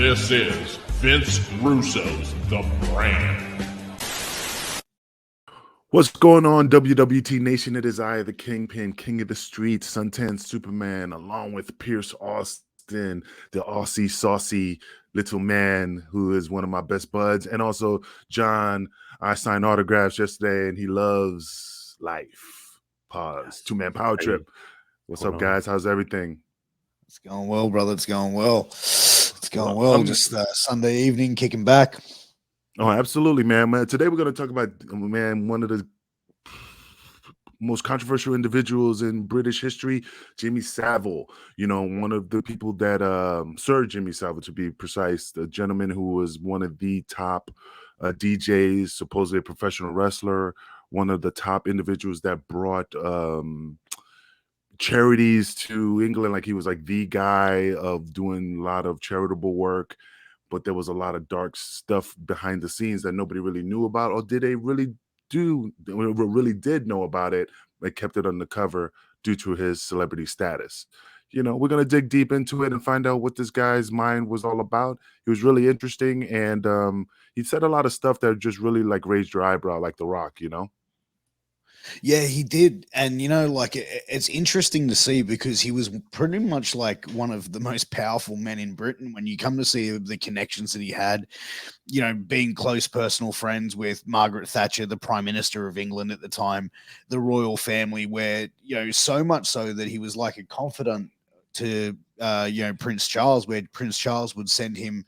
This is Vince Russo's The Brand. What's going on, WWT Nation? It is I, the Kingpin, King of the Streets, Suntan Superman, along with Pierce Austin, the Aussie saucy little man who is one of my best buds, and also John. I signed autographs yesterday, and he loves life. Pause. Two-man power trip. What's up, guys? How's everything? It's going well, brother. It's going well. Just Sunday evening, kicking back. Oh, absolutely, man. Today we're going to talk about, one of the most controversial individuals in British history, Jimmy Savile. You know, one of the people that Sir Jimmy Savile, to be precise, the gentleman who was one of the top DJs, supposedly a professional wrestler, one of the top individuals that brought Charities to England. Like, he was like the guy of doing a lot of charitable work. But there was a lot of dark stuff behind the scenes that nobody really knew about, or did they really did know about it? They kept it undercover due to his celebrity status. You know, we're going to dig deep into it and find out what this guy's mind was all about. He was really interesting, and he said a lot of stuff that just really like raised your eyebrow, like The Rock, you know? Yeah, he did. And, you know, like it's interesting to see because he was pretty much like one of the most powerful men in Britain when you come to see the connections that he had, you know, being close personal friends with Margaret Thatcher, the Prime Minister of England at the time, the royal family, where, you know, so much so that he was like a confidant to, Prince Charles, where Prince Charles would send him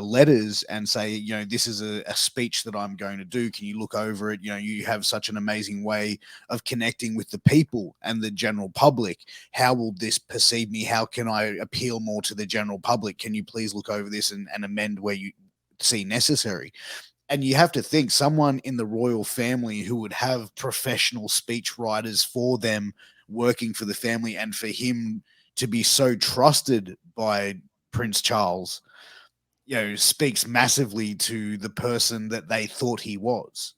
letters and say, you know, this is a speech that I'm going to do. Can you look over it? You know, you have such an amazing way of connecting with the people and the general public. How will this perceive me? How can I appeal more to the general public? Can you please look over this and amend where you see necessary? And you have to think someone in the royal family who would have professional speech writers for them working for the family, and for him to be so trusted by Prince Charles, you know, speaks massively to the person that they thought he was.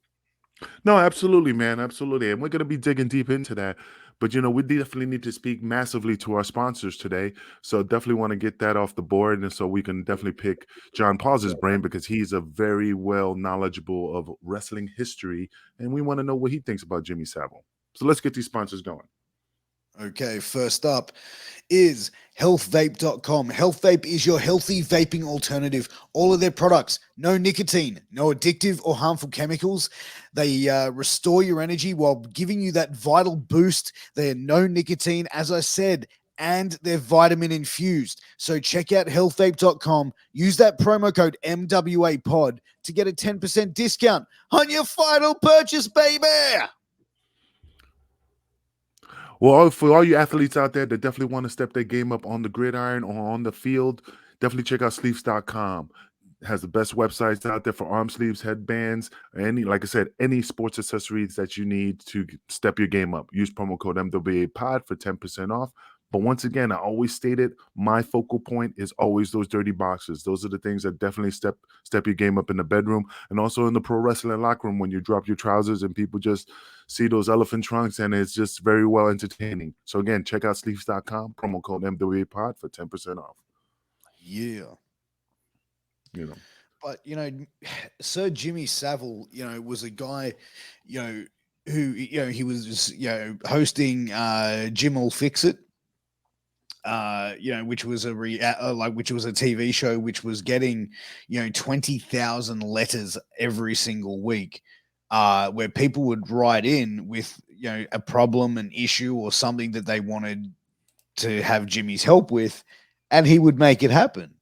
No, absolutely, man. Absolutely. And we're going to be digging deep into that. But, you know, we definitely need to speak massively to our sponsors today. So definitely want to get that off the board. And so we can definitely pick John Paul's brain, because he's a very well knowledgeable of wrestling history. And we want to know what he thinks about Jimmy Savile. So let's get these sponsors going. Okay, first up is healthvape.com. Health Vape is your healthy vaping alternative. All of their products, no nicotine, no addictive or harmful chemicals. They restore your energy while giving you that vital boost. They're no nicotine, as I said, and they're vitamin infused. So check out healthvape.com. Use that promo code MWAPOD to get a 10% discount on your final purchase, baby. Well, for all you athletes out there that definitely want to step their game up on the gridiron or on the field, definitely check out sleeves.com. It has the best websites out there for arm sleeves, headbands, like I said, any sports accessories that you need to step your game up. Use promo code MWAPOD for 10% off. But once again, I always stated my focal point is always those dirty boxes. Those are the things that definitely step your game up in the bedroom, and also in the pro wrestling locker room when you drop your trousers and people just see those elephant trunks, and it's just very well entertaining. So again, check out sleeves.com, promo code MWAPOD for 10% off. Yeah. You know. But, you know, Sir Jimmy Savile, you know, was a guy, you know, who, you know, he was, you know, hosting Jim'll Fix It, you know, which was which was a TV show which was getting, you know, 20,000 letters every single week, where people would write in with, you know, a problem, an issue, or something that they wanted to have Jimmy's help with, and he would make it happen.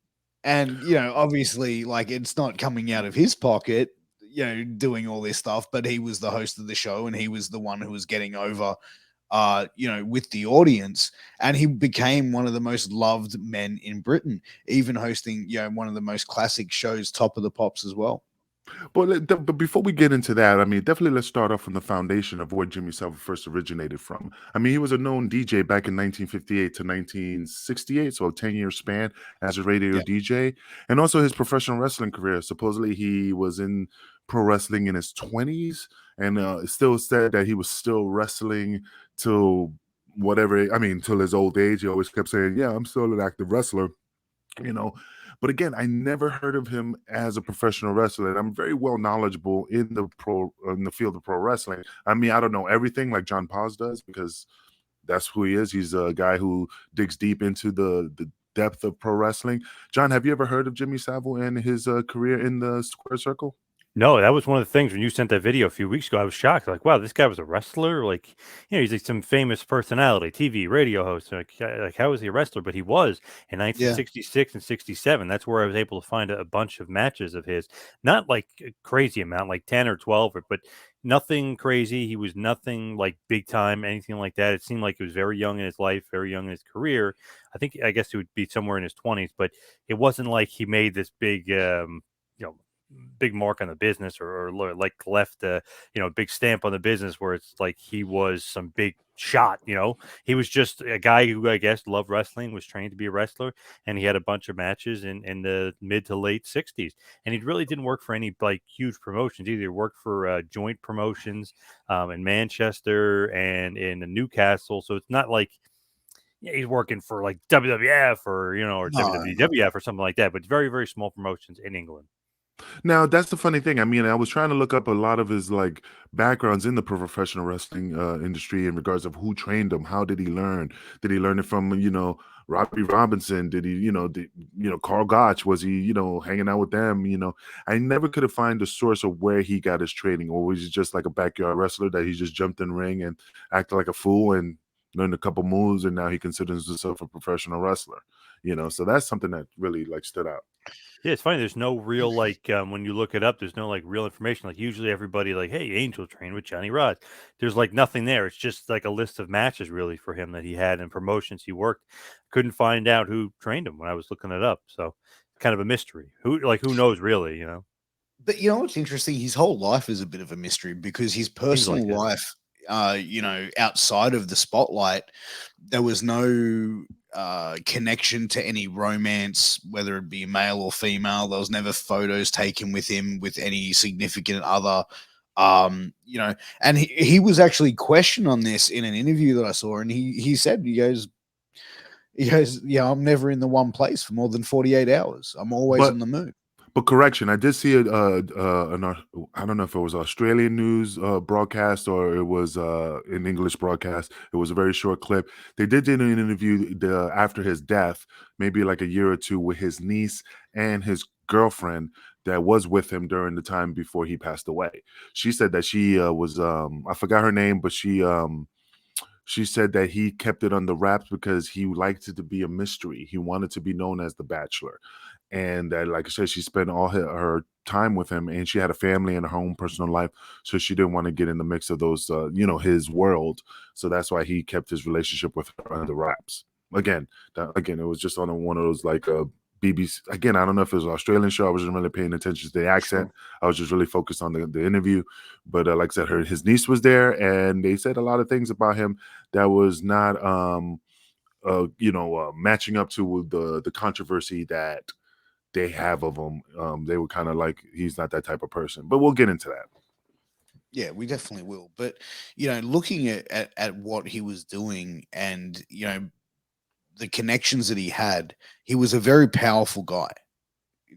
And, you know, obviously, like, it's not coming out of his pocket, you know, doing all this stuff, but he was the host of the show, and he was the one who was getting over, you know, with the audience. And he became one of the most loved men in Britain, even hosting, you know, one of the most classic shows, Top of the Pops, as well. But before we get into that, I mean, definitely let's start off from the foundation of where Jimmy Savile first originated from. I mean, he was a known DJ back in 1958 to 1968, so a 10-year span as a radio DJ, and also his professional wrestling career. Supposedly, he was in pro wrestling in his 20s, and it still said that he was still wrestling till till his old age. He always kept saying, "Yeah, I'm still an active wrestler," you know. But again, I never heard of him as a professional wrestler. And I'm very well knowledgeable in the field of pro wrestling. I mean, I don't know everything like John Paz does because that's who he is. He's a guy who digs deep into the depth of pro wrestling. John, have you ever heard of Jimmy Savile and his career in the square circle? No, that was one of the things when you sent that video a few weeks ago. I was shocked. Like, wow, this guy was a wrestler. Like, he's like some famous personality, TV, radio host. Like, how is he a wrestler? But he was in Yeah. 1966 and 67. That's where I was able to find a bunch of matches of his. Not like a crazy amount, like 10 or 12, but nothing crazy. He was nothing like big time, anything like that. It seemed like he was very young in his life, very young in his career. I guess he would be somewhere in his 20s, but it wasn't like he made this big, big mark on the business or like left a big stamp on the business where it's like he was some big shot. He was just a guy who I guess loved wrestling, was trained to be a wrestler, and he had a bunch of matches in the mid to late 60s, and he really didn't work for any like huge promotions either. He worked for joint promotions in Manchester and in Newcastle, so it's not like he's working for like WWF or or No. WWF or something like that, but very, very small promotions in England. Now, that's the funny thing. I mean, I was trying to look up a lot of his like backgrounds in the professional wrestling industry in regards of who trained him. How did he learn? Did he learn it from Robbie Robinson? Did he Carl Gotch? Was he hanging out with them? I never could have find the source of where he got his training, or was he just like a backyard wrestler that he just jumped in the ring and acted like a fool and learned a couple moves, and now he considers himself a professional wrestler. So that's something that really like stood out. Yeah, it's funny. There's no real like when you look it up, there's no like real information. Like usually everybody like, hey, Angel trained with Johnny Rods. There's like nothing there. It's just like a list of matches really for him that he had and promotions he worked. Couldn't find out who trained him when I was looking it up. So kind of a mystery. Who knows really? But what's interesting? His whole life is a bit of a mystery because his Seems like personal it. life, outside of the spotlight, there was no connection to any romance, whether it be male or female. There was never photos taken with him with any significant other. And he was actually questioned on this in an interview that I saw, and he said, yeah, I'm never in the one place for more than 48 hours. I'm always But on the move. But correction, I did see it. I don't know if it was Australian news broadcast or it was an English broadcast. It was a very short clip. They did an interview after his death, maybe like a year or two, with his niece and his girlfriend that was with him during the time before he passed away. She said that she was I forgot her name, but she said that he kept it under wraps because he liked it to be a mystery. He wanted to be known as the Bachelor. And that, like I said, she spent all her time with him, and she had a family and her own personal life. So she didn't want to get in the mix of those, his world. So that's why he kept his relationship with her under wraps. Again, it was just on one of those like BBC. Again, I don't know if it was an Australian show. I wasn't really paying attention to the accent. Sure. I was just really focused on the interview. But like I said, his niece was there, and they said a lot of things about him that was not, matching up to the controversy that they have of him. They were kind of like, he's not that type of person. But we'll get into that. Yeah, we definitely will. But looking at what he was doing and the connections that he was a very powerful guy.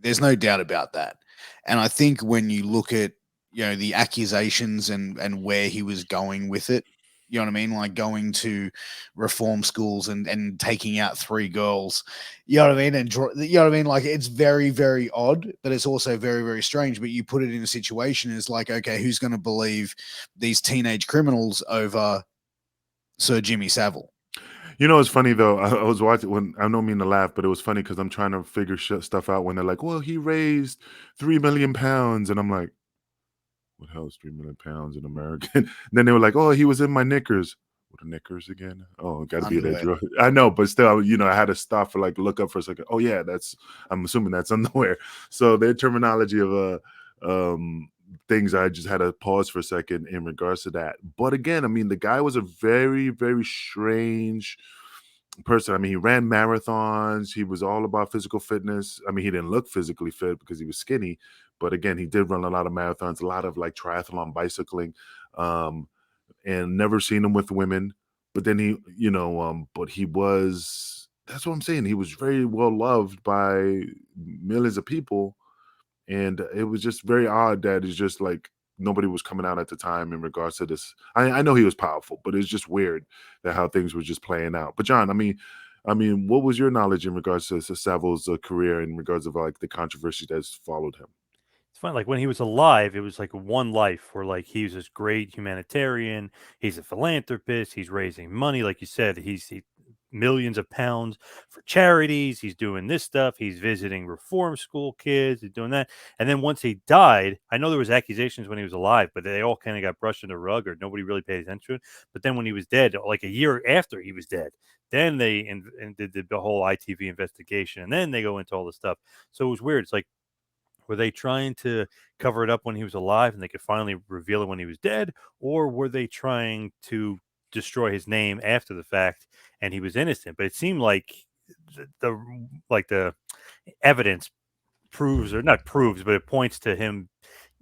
There's no doubt about that. And I think when you look at the accusations and where he was going with it, you know what I mean? Like going to reform schools and taking out 3 girls, you know what I mean? And you know what I mean? Like it's very, very odd, but it's also very, very strange. But you put it in a situation is like, okay, who's going to believe these teenage criminals over Sir Jimmy Savile? It's funny though. I was watching when I don't mean to laugh, but it was funny because I'm trying to figure stuff out when they're like, "Well, he raised £3 million," and I'm like, "What the hell is £3 million in American?" Then they were like, "Oh, he was in my knickers." What are knickers again? Oh, got to be that Underwear. drill. I know, but still, I had to stop for like look up for a second. Oh yeah, I'm assuming that's underwear. So their terminology of things, I just had to pause for a second in regards to that. But again, I mean, the guy was a very, very strange person. I mean, he ran marathons. He was all about physical fitness. I mean, he didn't look physically fit because he was skinny, but again, he did run a lot of marathons, a lot of like triathlon bicycling, and never seen him with women. But then but he was that's what I'm saying. He was very well loved by millions of people, and it was just very odd that it's just like nobody was coming out at the time in regards to this. I know he was powerful, but it's just weird that how things were just playing out. But John, I mean, what was your knowledge in regards to Savile's career in regards of like the controversy that's followed him? It's fun. Like when he was alive, it was like one life where like he was this great humanitarian. He's a philanthropist. He's raising money, like you said. He millions of pounds for charities. He's doing this stuff. He's visiting reform school kids. He's doing that. And then once he died, I know there was accusations when he was alive, but they all kind of got brushed under the rug, or nobody really paid attention to it. But then when he was dead, like a year after he was dead, then they and did the whole ITV investigation, and then they go into all the stuff. So it was weird. It's like, were they trying to cover it up when he was alive and they could finally reveal it when he was dead? Or were they trying to destroy his name after the fact and he was innocent? But it seemed like the evidence proves, or not proves, but it points to him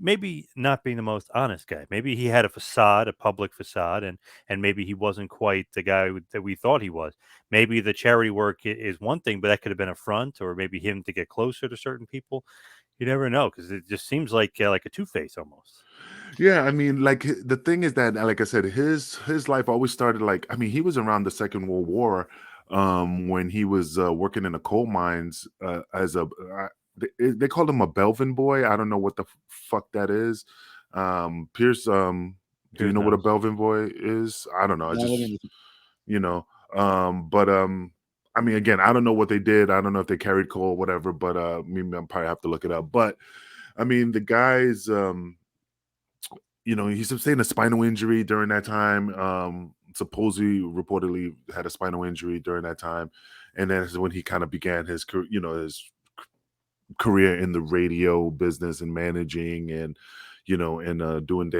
maybe not being the most honest guy. Maybe he had a facade, a public facade, and maybe he wasn't quite the guy that we thought he was. Maybe the charity work is one thing, but that could have been a front, or maybe him to get closer to certain people. You never know, because it just seems like a two-face almost. Yeah, I mean, like the thing is that, like I said, his life always started like, I mean, he was around the Second World War, when he was working in the coal mines as a they called him a Belvin boy. I don't know what the fuck that is. Pierce, do you Here's know what a knows. Belvin boy is? I don't know. I No, let just me- you know, but I mean, again, I don't know what they did. I don't know if they carried coal or whatever, but maybe I'll probably have to look it up. But I mean, the guys, he sustained a spinal injury during that time. Supposedly, reportedly had a spinal injury during that time, and that's when he kind of began his his career in the radio business and managing and doing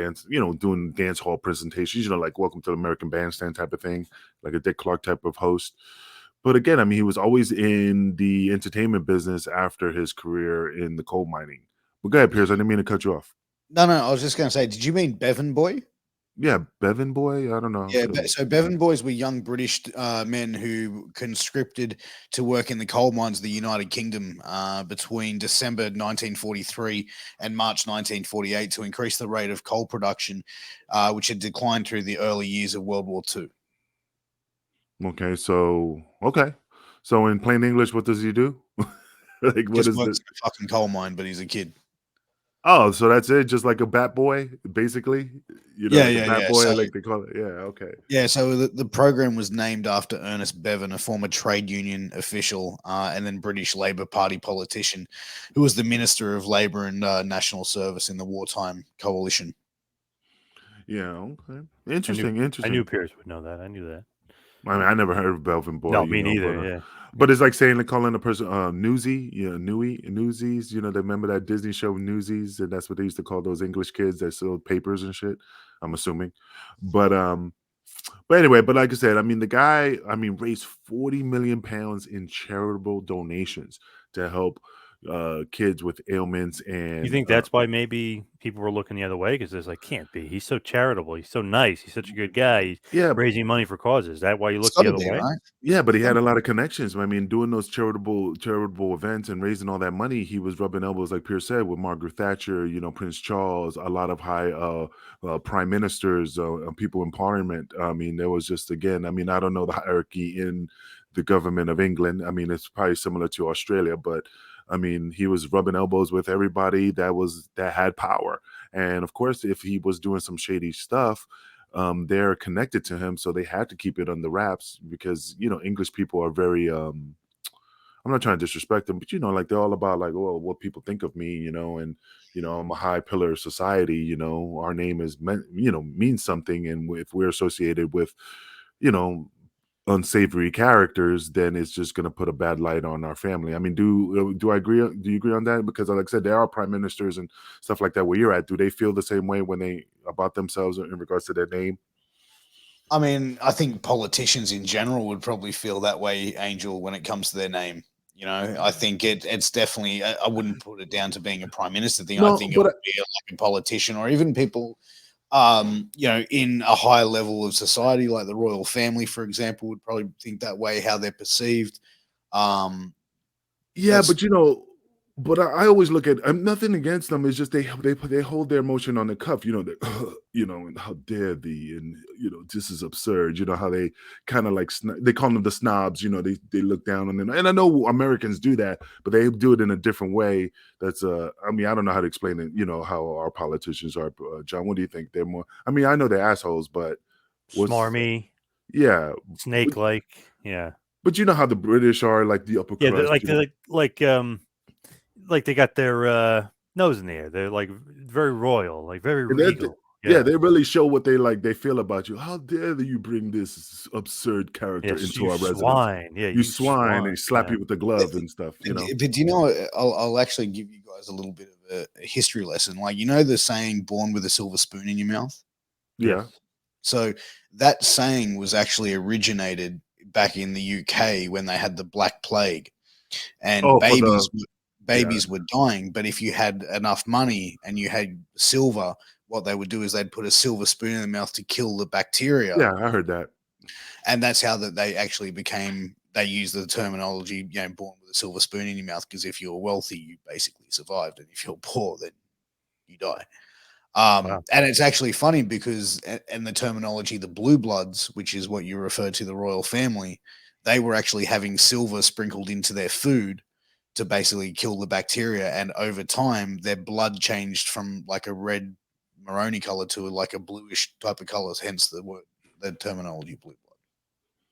dance hall presentations, like Welcome to the American Bandstand type of thing, like a Dick Clark type of host. But again, I mean, he was always in the entertainment business after his career in the coal mining. But go ahead, Piers. I didn't mean to cut you off. no, I was just going to say, did you mean Bevan Boy? Yeah, Bevan Boy. I don't know. Yeah, so Bevan boys were young British men who conscripted to work in the coal mines of the United Kingdom between December 1943 and March 1948 to increase the rate of coal production, which had declined through the early years of World War II. Okay, so in plain English, what does he do? Like, what Just is works the? in a fucking coal mine, but he's a kid. Oh, so that's it, just like a bat boy, basically. Yeah, Like a yeah, bat yeah. boy, So like they call it. Yeah, okay. yeah, so the program was named after Ernest Bevan, a former trade union official and then British Labour Party politician, who was the Minister of Labour and National Service in the wartime coalition. Yeah, okay. I knew Interesting, I knew interesting. Pierce would know that. I knew that. I mean, I never heard of Belvin Boy, No, me but neither. Yeah. but it's like saying, like calling a person Newsy, Newsies. They remember that Disney show Newsies, and that's what they used to call those English kids that sold papers and shit. I'm assuming, but anyway, but like I said, I mean, the guy, I mean, raised 40 million pounds in charitable donations to help kids with ailments You and think that's why maybe people were looking the other way, because there's like, can't be. He's so charitable. He's so nice. He's such a good guy. He's yeah, raising money for causes. Is that why you It's look got the to other be, way? right? yeah, but he It's had gotta a be. lot of connections. I mean, doing those charitable events and raising all that money, he was rubbing elbows, like Pierce said, with Margaret Thatcher, Prince Charles, a lot of high prime ministers, and people in parliament. I mean, there was just, again, I mean, I don't know the hierarchy in the government of England. I mean, it's probably similar to Australia, but I mean, he was rubbing elbows with everybody that had power. And of course, if he was doing some shady stuff, they're connected to him, so they had to keep it under wraps because English people are very. I'm not trying to disrespect them, but like they're all about like, well, what people think of me, and I'm a high pillar of society. Our name is meant, means something, and if we're associated with, you know, unsavory characters, then it's just going to put a bad light on our family. I mean, do I agree? Do you agree on that? Because, like I said, there are prime ministers and stuff like that where you're at. Do they feel the same way when they about themselves in regards to their name? I mean, I think politicians in general would probably feel that way, Angel, when it comes to their name. I think it's definitely. I wouldn't put it down to being a prime minister thing. I No, think it but would be like a politician or even people. in a higher level of society, like the royal family, for example, would probably think that way, how they're perceived. Yeah, That's but but I always look at nothing against them. It's just they hold their emotion on the cuff. And how dare thee, and this is absurd. You know how they kind of like they call them the snobs. They look down on them, and I know Americans do that, but they do it in a different way. That's I mean, I don't know how to explain it. How our politicians are. John, what do you think? They're more. I mean, I know they're assholes, but what's Smarmy, yeah. But, snake-like. Yeah, but you know how the British are, like the upper yeah. crust. Like they got their nose in the air. They're like very royal, like very And that regal. yeah, Yeah. they really show what they feel about you. How dare you bring this absurd character Yes, into you our residence? swine. Yeah, You you swine, and swine. slap Yeah. you with the glove and stuff, But you know what? I'll actually give you guys a little bit of a history lesson. Like, the saying "born with a silver spoon in your mouth." Yeah. Yes. So that saying was actually originated back in the UK when they had the Black Plague, and Oh, for the yeah. babies were dying. But if you had enough money and you had silver, what they would do is they'd put a silver spoon in the mouth to kill the bacteria. Yeah, I heard that. And that's how that they actually became. They used the terminology, born with a silver spoon in your mouth, because if you're wealthy, you basically survived, and if you're poor, then you die. Wow. And it's actually funny because, and the terminology, the blue bloods, which is what you refer to the royal family, they were actually having silver sprinkled into their food to basically kill the bacteria. And over time, their blood changed from like a red maroni color to like a bluish type of colors. Hence the terminology blue blood.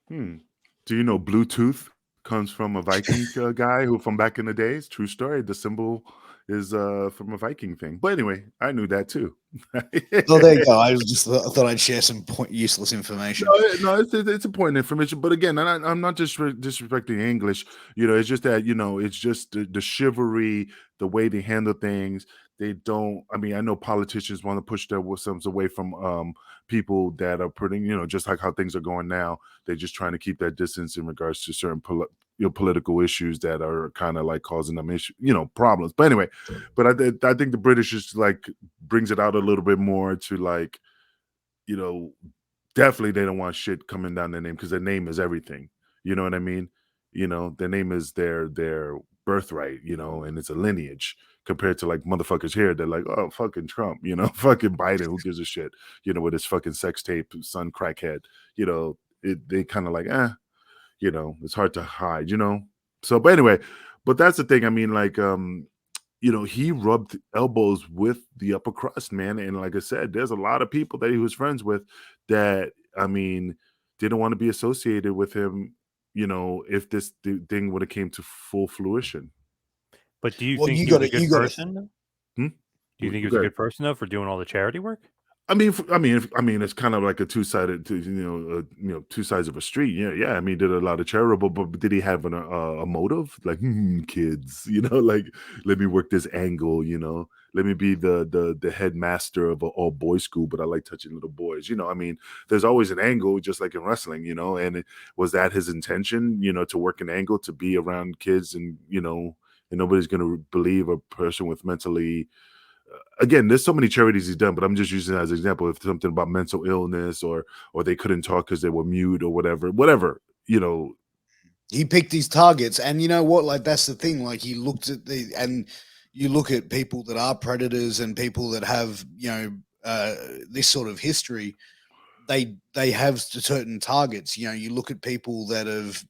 Hmm. Do you know Bluetooth comes from a Viking guy who from back in the days? True story. The symbol is from a Viking thing. But anyway, I knew that too. Oh, there you go. I thought I'd share some useless information. No, it's important information. But again, I'm not just disrespecting English. It's just that it's just the chivalry, the way they handle things. They don't. I mean, I know politicians want to push their themselves away from people that are putting, just like how things are going now. They're just trying to keep that distance in regards to certain political issues that are kind of like causing them problems. But anyway, but I think the British just like brings it out a little bit more to like, you know definitely they don't want shit coming down their name because their name is everything. You know what I mean? Their name is their birthright, and it's a lineage compared to like motherfuckers here. They're like, oh, fucking Trump, fucking Biden, who gives a shit, with his fucking sex tape, son crackhead, they kind of like, it's hard to hide. So, but anyway, but that's the thing. I mean, like, he rubbed elbows with the upper crust, man. And like I said, there's a lot of people that he was friends with that, I mean, didn't want to be associated with him, if this thing would have came to full fruition. But do you Well, think you he was got a to good person? Though? Hmm? Do you think he was Go a ahead. good person though for doing all the charity work? I mean, it's kind of like a two-sided, two sides of a street. Yeah, yeah. I mean, did a lot of charitable, but did he have a motive? Like, kids, like let me work this angle. Let me be the headmaster of an all boys school, but I like touching little boys. I mean, there's always an angle, just like in wrestling. And was that his intention? To work an angle to be around kids, and and nobody's gonna believe a person with mentally. Again, there's so many charities he's done, but I'm just using it as an example of something about mental illness or they couldn't talk because they were mute or whatever. He picked his targets, and you know what? Like, that's the thing. Like, he looked at and you look at people that are predators and people that have, this sort of history. They have certain targets. You look at people that have,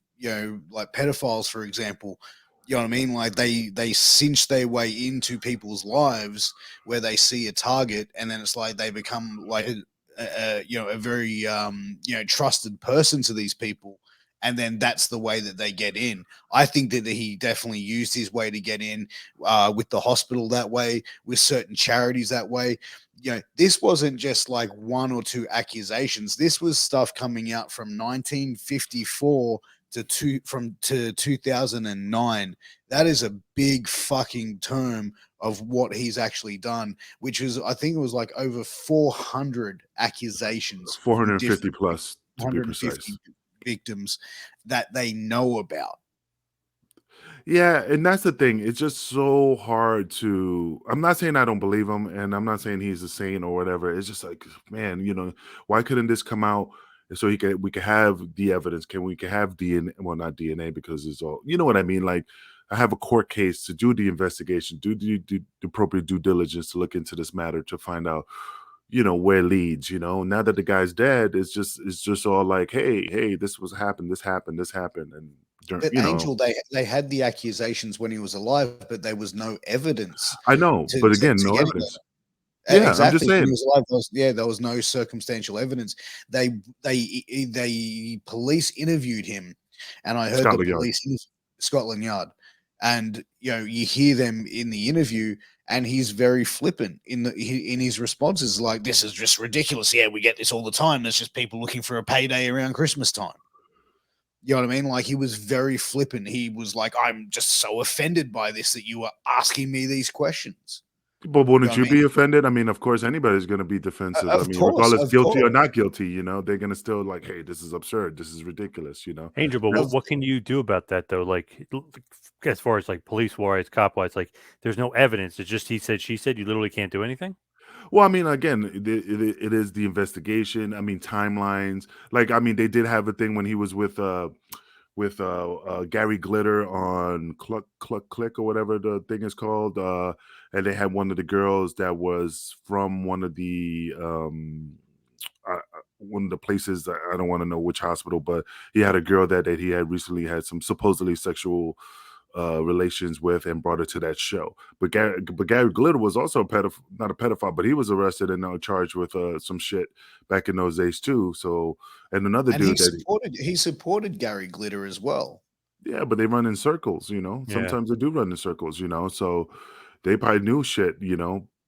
like pedophiles, for example. You know what I mean? Like, they cinch their way into people's lives where they see a target, and then it's like they become like a very trusted person to these people, and then that's the way that they get in. I think that he definitely used his way to get in, with the hospital that way, with certain charities that way. This wasn't just like one or two accusations. This was stuff coming out from 1954 to 2009. That is a big fucking term of what he's actually done, which is, I think it was like over 400 accusations from 450 different plus to be 150 precise. victims that they know about. Yeah, and that's the thing. It's just so hard to. I'm not saying I don't believe him, and I'm not saying he's a saint or whatever. It's just like, man, why couldn't this come out so we could have the evidence? We can have DNA? Well, not DNA because it's all. You know what I mean? Like, I have a court case to do the investigation, do the appropriate due diligence to look into this matter to find out, where it leads. Now that the guy's dead, it's just all like, hey, this happened, and But Angel, they had the accusations when he was alive, but there was no evidence I know, but again, to no get evidence. Yeah, I'm just exactly. When he saying. was alive, there was no circumstantial evidence. They police interviewed him, and I heard the Scotland Yard. police in Scotland Yard, and you hear them in the interview, and he's very flippant in his responses, like, "This is just ridiculous. Yeah, we get this all the time. There's just people looking for a payday around Christmas time." You know what I mean? Like, he was very flippant. He was like, "I'm just so offended by this that you are asking me these questions." But You know wouldn't what I you mean? be offended? I mean, of course, anybody's going to be defensive. I Of mean, course, regardless of guilty or course. not guilty, they're going to still like, hey, this is absurd. This is ridiculous. Angel, but Of what can you do about that though? Like, as far as like police wise, cop wise, like, there's no evidence. It's just he said, she said. You literally can't do anything. Well, I mean, again, it is the investigation. I mean, timelines. Like, I mean, they did have a thing when he was with Gary Glitter on Cluck Click or whatever the thing is called. And they had one of the girls that was from one of the places. I don't want to know which hospital, but he had a girl that he had recently had some supposedly sexual relations with and brought her to that show. But Gary Glitter was also a pedophile, not a pedophile, but he was arrested and charged with some shit back in those days too. So, and another And he dude that supported Gary Glitter as well. yeah, but they run in circles, Yeah. Sometimes they do run in circles. So they probably knew shit.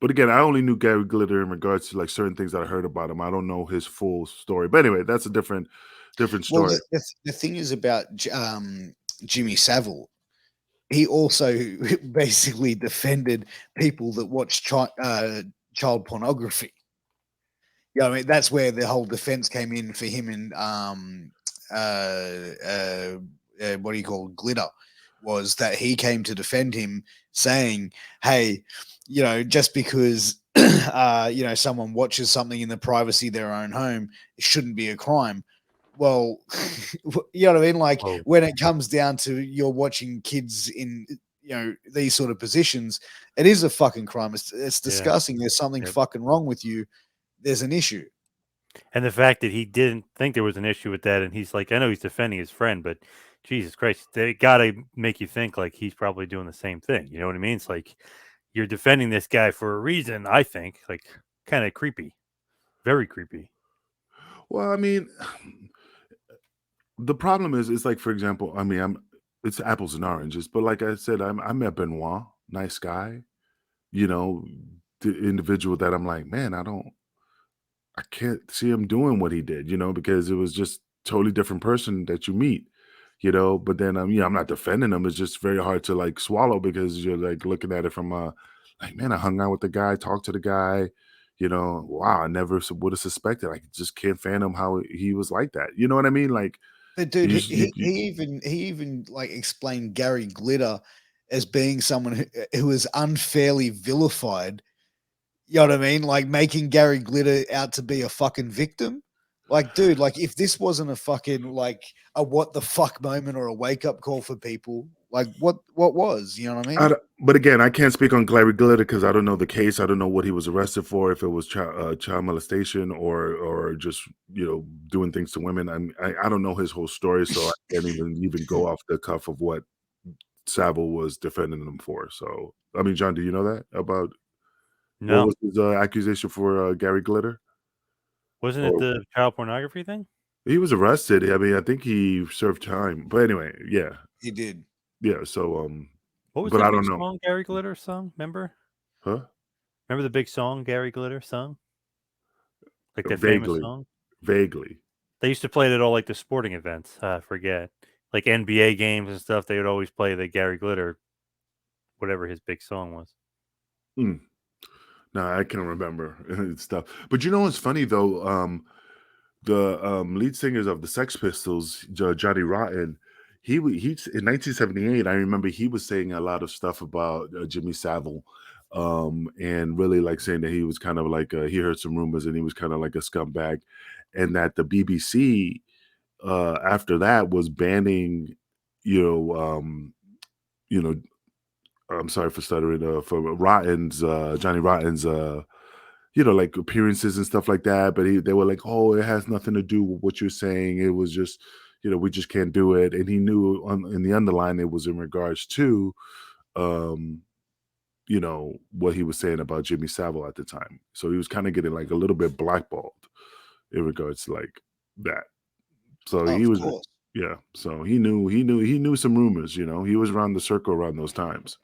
But again, I only knew Gary Glitter in regards to like certain things that I heard about him. I don't know his full story. But anyway, that's a different Well, story. the thing is about Jimmy Savile. He also basically defended people that watch child pornography. Yeah, I mean, that's where the whole defense came in for him and what do you call Glitter, was that he came to defend him, saying, "Hey, just because someone watches something in the privacy of their own home, it shouldn't be a crime." Well, you know what I mean? Like, Oh, when it comes down to you're watching kids in these sort of positions, it is a fucking crime. It's yeah. disgusting. There's something Yep. fucking wrong with you. There's an issue. And the fact that he didn't think there was an issue with that, and he's like, I know he's defending his friend, but Jesus Christ, they gotta make you think like he's probably doing the same thing. You know what I mean? It's like you're defending this guy for a reason. I think, like, kind of creepy, very creepy. Well, I mean, the problem is, it's like, for example, I mean, it's apples and oranges, but like I said, I met Benoit, nice guy, you know, the individual that I'm like, man, I can't see him doing what he did, because it was just totally different person that you meet. But then I'm not defending him. It's just very hard to like swallow because you're like looking at it from like, man, I hung out with the guy, talked to the guy, wow, I never would have suspected. I just can't fathom how he was like that. You know what I mean? Like, But dude, you, he even like explained Gary Glitter as being someone who was unfairly vilified. You know what I mean? Like, making Gary Glitter out to be a fucking victim. Like, dude, like, if this wasn't a fucking like a what the fuck moment or a wake up call for people, like what was? You know what I mean? but again, I can't speak on Larry Glitter because I don't know the case. I don't know what he was arrested for, if it was child molestation or just doing things to women. I don't know his whole story, so I can't even go off the cuff of what Savile was defending him for. So, I mean, John, do you know that about what No, was his accusation for Gary Glitter? wasn't it Or the child pornography thing? he was arrested. I mean, I think he served time. But anyway, yeah, He did. yeah. So, What was but that I big don't know, song Gary Glitter sung? Remember? huh? Remember the big song Gary Glitter sung? Like that famous Vaguely, song? vaguely. They used to play it at all like the sporting events. I forget. Like NBA games and stuff, they would always play the Gary Glitter, whatever his big song was. Hmm. No, I can't remember stuff. But what's funny though? The lead singers of the Sex Pistols, Johnny Rotten, he in 1978. I remember he was saying a lot of stuff about Jimmy Savile, and really like saying that he was kind of like he heard some rumors and he was kind of like a scumbag, and that the BBC after that was banning, you know, you know, I'm sorry for stuttering, for Rotten's Johnny Rotten's like appearances and stuff like that. But they were like, oh, it has nothing to do with what you're saying. It was just, we just can't do it. And he knew in the underline it was in regards to, um, what he was saying about Jimmy Savile at the time. So he was kind of getting like a little bit blackballed in regards to like that. So he Of was, course. yeah. So he knew some rumors. He was around the circle around those times.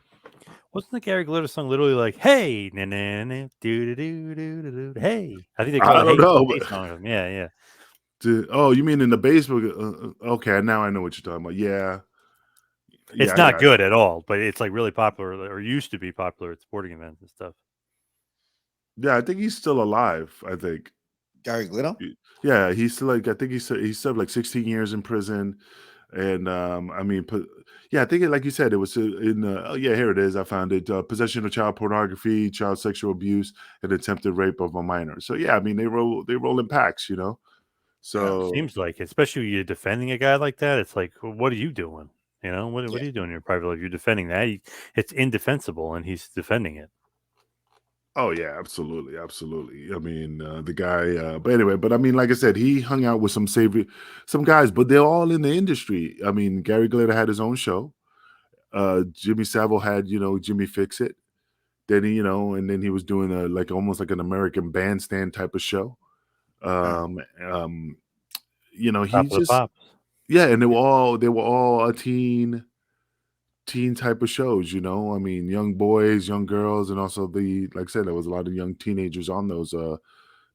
Wasn't the Gary Glitter song literally like, hey, na na na, do do do do do, hey? I think they call I it don't hey, know, hey but song. Yeah. oh, you mean in the basement? Okay, now I know what you're talking about. Yeah, It's I not got good you. at all, but it's like really popular, or used to be popular at sporting events and stuff. Yeah, I think he's still alive. I think. Gary Glitter. Yeah, he's still like I think he served like 16 years in prison, and I mean, yeah, I think like you said, it was in. Oh yeah, here it is. I found it. Possession of child pornography, child sexual abuse, and attempted rape of a minor. So yeah, I mean, they roll in packs. So Seems like, especially when you're defending a guy like that, it's like, well, what are you doing? What are you doing in your private life? You're defending that. It's indefensible, and he's defending it. oh yeah, absolutely. I mean, the guy. But anyway, but I mean, like I said, he hung out with some guys, but they're all in the industry. I mean, Gary Glitter had his own show. Jimmy Savile had, Jimmy Fix It. Then and then he was doing like almost like an American Bandstand type of show. Um, um, Top he's of the just pops. yeah, and they were all a teen type of shows. I mean, young boys, young girls, and also like I said, there was a lot of young teenagers on those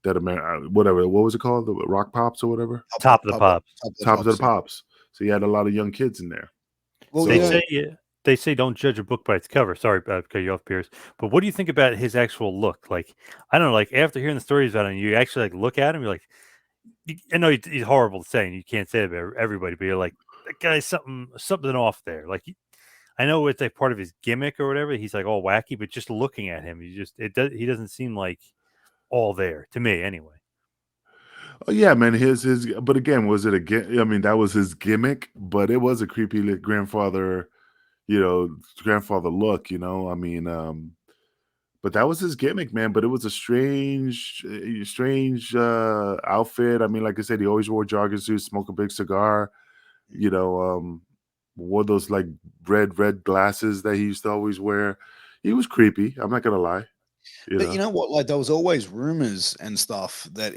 whatever, what was it called, the Rock Pops or whatever, Top of the pops. Tops of the Yeah. Pops. So you had a lot of young kids in there. Well, So They say don't judge a book by its cover. Sorry, cut you off, Pierce. But what do you think about his actual look? Like, I don't know. Like after hearing the stories about him, you actually like look at him. You're like, I know he's horrible to say, and you can't say it about everybody, but you're like, that guy's something off there. Like, I know it's like part of his gimmick or whatever. He's like all wacky, but just looking at him, he doesn't seem like all there to me anyway. oh yeah, man, but again, was it I mean, that was his gimmick, but it was a creepy grandfather, grandfather look, I mean, but that was his gimmick, man. But it was a strange outfit. I mean, like I said, he always wore jogging suits, smoke a big cigar, wore those like red glasses that he used to always wear. He was creepy. I'm not gonna lie. But you know what? Like there was always rumors and stuff that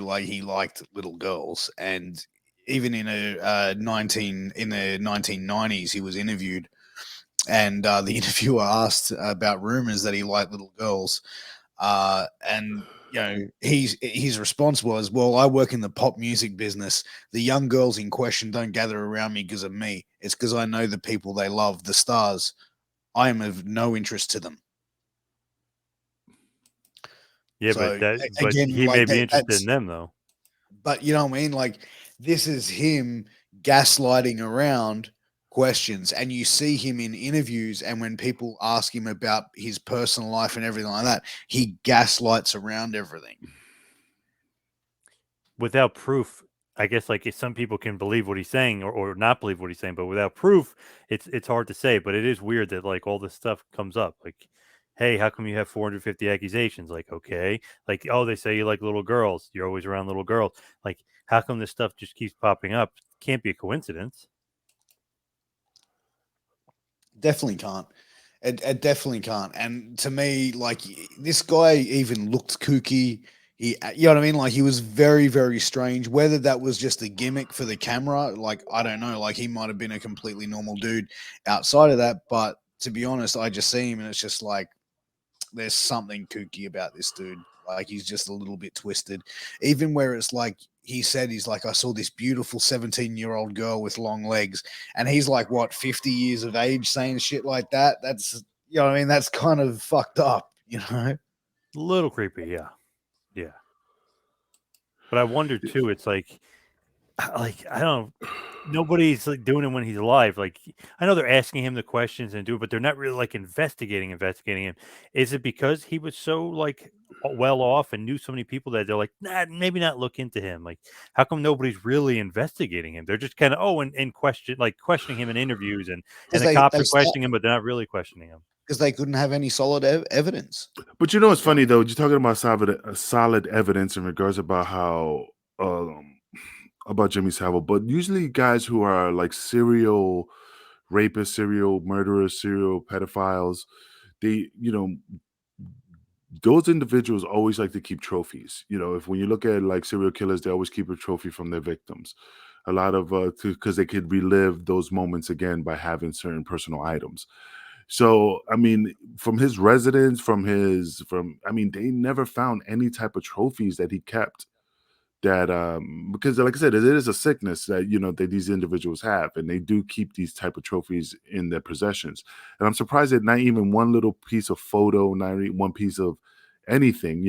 like he liked little girls, and even in the 1990s, he was interviewed, and the interviewer asked about rumors that he liked little girls, and his response was, "Well, I work in the pop music business. The young girls in question don't gather around me because of me. It's because I know the people they love, the stars. I am of no interest to them." Yeah, So but again, he may like be interested that's, in them though. but you know what I mean? Like this is him gaslighting around questions, and you see him in interviews, and when people ask him about his personal life and everything like that, he gaslights around everything. Without proof, I guess like if some people can believe what he's saying or not believe what he's saying, but without proof, it's hard to say. But it is weird that like all this stuff comes up. Like, hey, how come you have 450 accusations? Like, okay, like oh, they say you like little girls. You're always around little girls. Like, how come this stuff just keeps popping up? Can't be a coincidence. Definitely can't. It definitely can't. And to me, like this guy even looked kooky. You know what I mean? Like he was very, very strange. Whether that was just a gimmick for the camera, like I don't know. Like he might have been a completely normal dude outside of that. But to be honest, I just see him and it's just like there's something kooky about this dude. Like he's just a little bit twisted. Even where it's like he said he's like, I saw this beautiful 17-year-old girl with long legs, and he's like what 50 years of age saying shit like that. That's what I mean, that's kind of fucked up, A little creepy, yeah. But I wonder too, it's like I don't nobody's like doing it when he's alive. Like I know they're asking him the questions and do it, but they're not really like investigating him. Is it because he was so like well off and knew so many people that they're like, nah, maybe not look into him? Like, how come nobody's really investigating him? They're just kind of and questioning him in interviews, and Because the cops are questioning him, but they're not really questioning him because they couldn't have any solid evidence. But you know what's funny though? You're talking about solid evidence in regards about how about Jimmy Savile, but usually guys who are like serial rapists, serial murderers, serial pedophiles, they, those individuals always like to keep trophies. If when you look at like serial killers, they always keep a trophy from their victims. A lot of because they could relive those moments again by having certain personal items. So, I mean, from his residence, I mean, they never found any type of trophies that he kept that, because like I said, it is a sickness that, that these individuals have, and they do keep these type of trophies in their possessions. And I'm surprised that not even one little piece of photo, not even one piece of anything,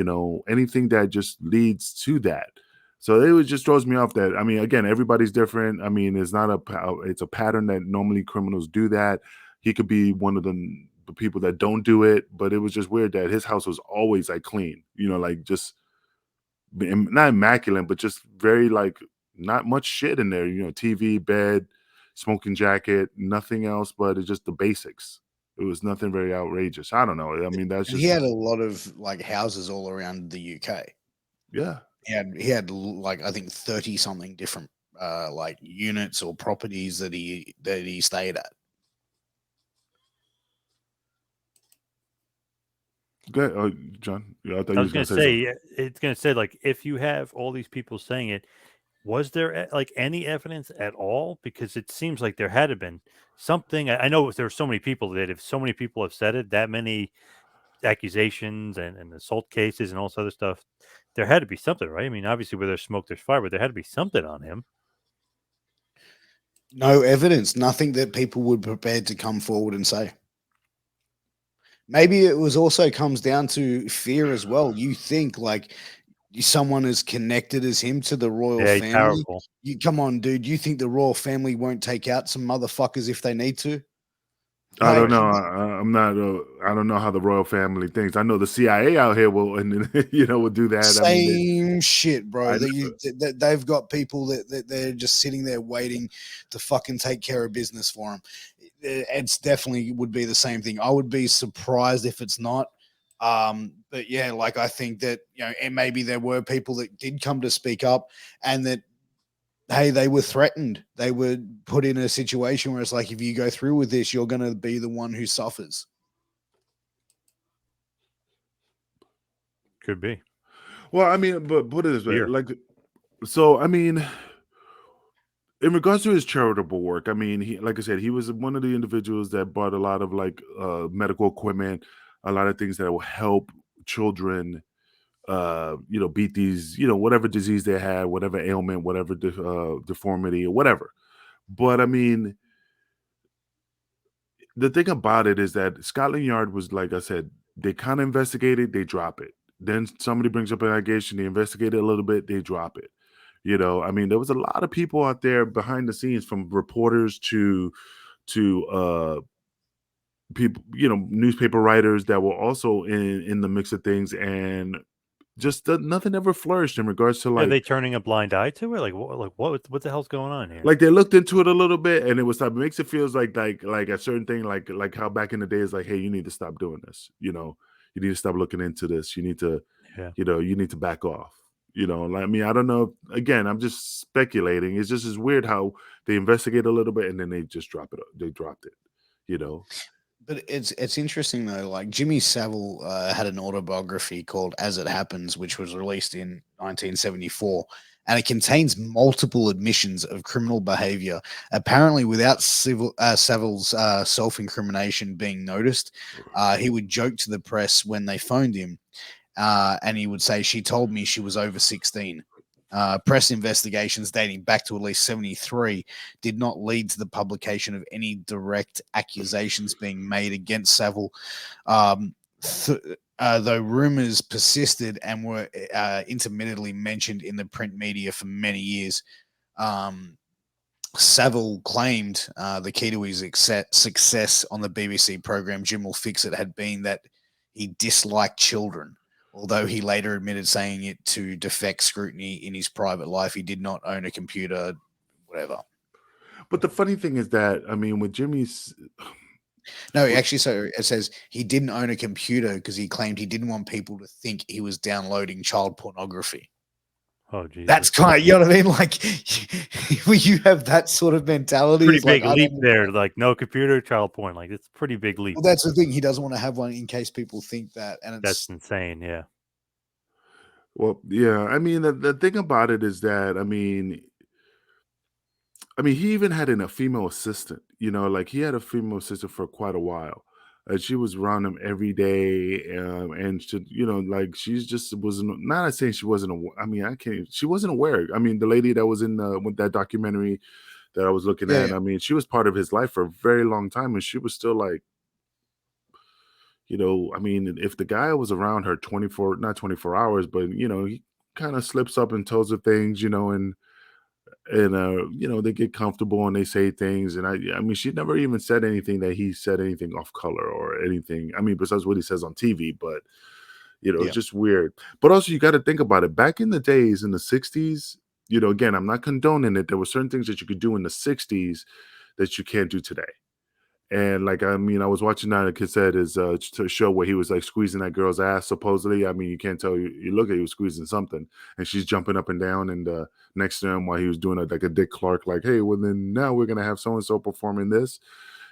anything that just leads to that. So just throws me off that, I mean, again, everybody's different. I mean, it's a pattern that normally criminals do that. He could be one of the people that don't do it, but it was just weird that his house was always like clean, like just not immaculate, but just very like not much shit in there. TV, bed, smoking jacket, nothing else, but it's just the basics. It was nothing very outrageous. I don't know. I mean, that's And just he had a lot of like houses all around the UK. yeah. He had like I think 30 something different like units or properties that he stayed at. Good, John. Yeah, I thought I you was was going gonna to say something. say, it's going to say, like, if you have all these people saying it, was there like any evidence at all? Because it seems like there had to been something. I know there are so many people that if so many people have said it, that many accusations and assault cases and all this other stuff, there had to be something, right? I mean, obviously, where there's smoke, there's fire, but there had to be something on him. No evidence, nothing that people would be prepared to come forward and say. Maybe it was also comes down to fear as well. You think like someone as connected as him to the royal Yeah, he's family. powerful. You come on, dude. You think the royal family won't take out some motherfuckers if they need to? I don't Like know. I'm not. I don't know how the royal family thinks. I know the CIA out here will, and will do that. I mean, same shit, bro. I They've got people that they're just sitting there waiting to fucking take care of business for them. It's definitely would be the same thing. I would be surprised if it's not. But yeah, like I think that and maybe there were people that did come to speak up, and that hey, they were threatened. They were put in a situation where it's like, if you go through with this, you're going to be the one who suffers. Could be. well, I mean, but put it this way, Fear. like, so I mean, in regards to his charitable work, I mean, he, like I said, he was one of the individuals that bought a lot of like medical equipment, a lot of things that will help children, beat these, whatever disease they had, whatever ailment, whatever deformity or whatever. But I mean, the thing about it is that Scotland Yard was, like I said, they kind of investigated, they drop it. Then somebody brings up an allegation, they investigate it a little bit, they drop it. I mean, there was a lot of people out there behind the scenes, from reporters to people, newspaper writers that were also in the mix of things, and just nothing ever flourished in regards to Are like they turning a blind eye to it? What the hell's going on here? like they looked into it a little bit, and it was like, it makes it feels like a certain thing, like how back in the day is like, hey, you need to stop doing this. You need to stop looking into this. You need to, Yeah. you need to back off. Like, I mean, I don't know. Again, I'm just speculating. It's just as weird how they investigate a little bit and then they just drop it. They dropped it. But it's interesting though. Like Jimmy Savile had an autobiography called "As It Happens," which was released in 1974, and it contains multiple admissions of criminal behavior. Apparently, without Savile's self-incrimination being noticed, he would joke to the press when they phoned him, and he would say, "She told me she was over 16." Press investigations dating back to at least 73 did not lead to the publication of any direct accusations being made against Savile, though rumors persisted and were intermittently mentioned in the print media for many years. Savile claimed the key to his success on the BBC program Jim Will Fix It had been that he disliked children. Although he later admitted saying it to defect scrutiny in his private life, he did not own a computer, whatever. But the funny thing is that, I mean, with Jimmy's. No, actually, so it says he didn't own a computer because he claimed he didn't want people to think he was downloading child pornography. Oh, geez. That's kind of, you know what I mean? Like, when you have that sort of mentality, Pretty it's big like, leap there. Like, no computer, child porn. Like, it's a pretty big leap. Well, that's the thing. He doesn't want to have one in case people think that. And That's insane. Yeah. Well, yeah. I mean, the thing about it is that, I mean, he even had a female assistant, like he had a female assistant for quite a while. She was around him every day, and like she's just wasn't. Not saying she wasn't. I mean, I can't. She wasn't aware. I mean, the lady that was in with that documentary that I was looking at. Yeah. I mean, she was part of his life for a very long time, and she was still like, I mean, if the guy was around her not 24 hours, but he kind of slips up and tells her things, and they get comfortable and they say things, and I mean, she never even said anything that he said anything off color or anything. I mean, besides what he says on TV, but it's just weird. But also, you got to think about it. Back in the days, in the 60s, again, I'm not condoning it. There were certain things that you could do in the 60s that you can't do today. And like, I mean, I was watching that, like I said, is to show where he was like squeezing that girl's ass, supposedly. I mean, you can't tell, you look at he was squeezing something, and she's jumping up and down and next to him while he was doing like a Dick Clark, like, hey, well then now we're gonna have so and so performing this.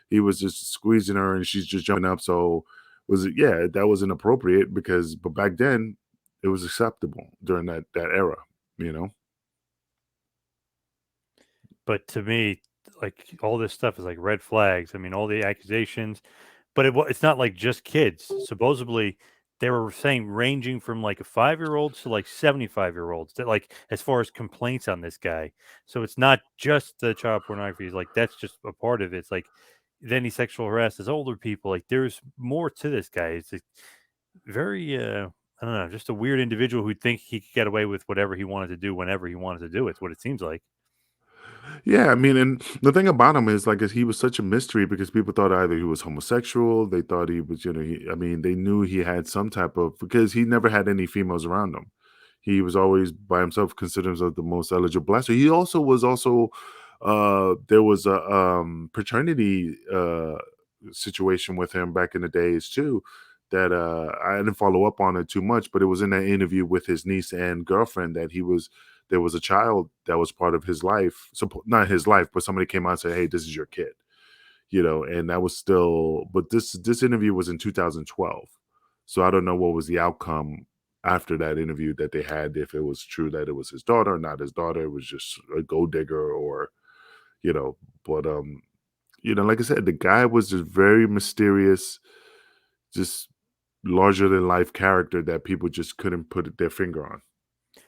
He was just squeezing her and she's just jumping up. So that was inappropriate but back then it was acceptable during that era, But to me, like, all this stuff is like red flags. I mean, all the accusations, but it's not like just kids. Supposedly, they were saying ranging from like a 5-year-old to like 75-year-olds. That, like, as far as complaints on this guy. So it's not just the child pornography. It's like that's just a part of it. It's like then he sexual harasses older people. Like, there's more to this guy. It's a very I don't know, just a weird individual who'd think he could get away with whatever he wanted to do whenever he wanted to do it. It's what it seems like. Yeah, I mean, and the thing about him is like he was such a mystery because people thought either he was homosexual, they thought he was, I mean, they knew he had some type of, because he never had any females around him. He was always by himself, considered himself the most eligible blaster. He also was there was a paternity situation with him back in the days too, that I didn't follow up on it too much, but it was in that interview with his niece and girlfriend that there was a child that was part of his life. So not his life, but somebody came out and said, hey, this is your kid, and that was still, but this interview was in 2012. So I don't know what was the outcome after that interview that they had, if it was true that it was his daughter or not his daughter. It was just a gold digger or, but, like I said, the guy was just very mysterious, just larger than life character that people just couldn't put their finger on.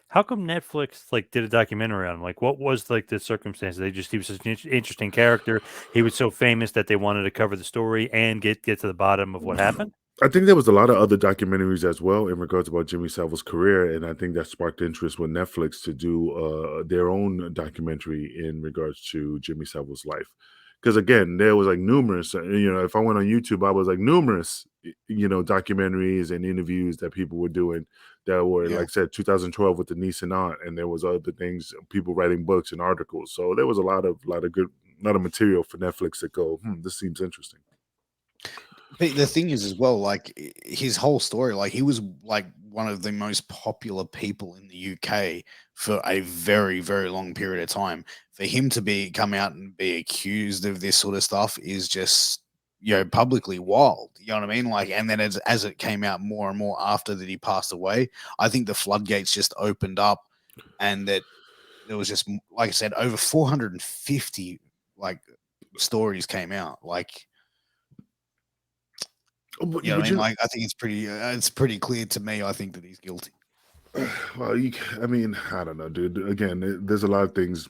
How come Netflix like did a documentary on him? Like, what was like the circumstances? He was such an interesting character. He was so famous that they wanted to cover the story and get to the bottom of what happened. I think there was a lot of other documentaries as well in regards about Jimmy Savile's career, and I think that sparked interest with Netflix to do their own documentary in regards to Jimmy Savile's life. Because again, there was like numerous, if I went on YouTube, I was like numerous, documentaries and interviews that people were doing that were, like I said, 2012 with the niece and aunt, and there was other things, people writing books and articles. So there was a lot of material for Netflix to go, this seems interesting. But the thing is, as well, like his whole story, like he was like one of the most popular people in the UK for a very, very long period of time. For him to come out and be accused of this sort of stuff is just, publicly wild. You know what I mean? Like, and then as it came out more and more after that he passed away, I think the floodgates just opened up, and that there was just, like I said, over 450 like stories came out. Like, you know what I mean? Like, I think it's pretty clear to me. I think that he's guilty. Well, I mean, I don't know, dude. Again, there's a lot of things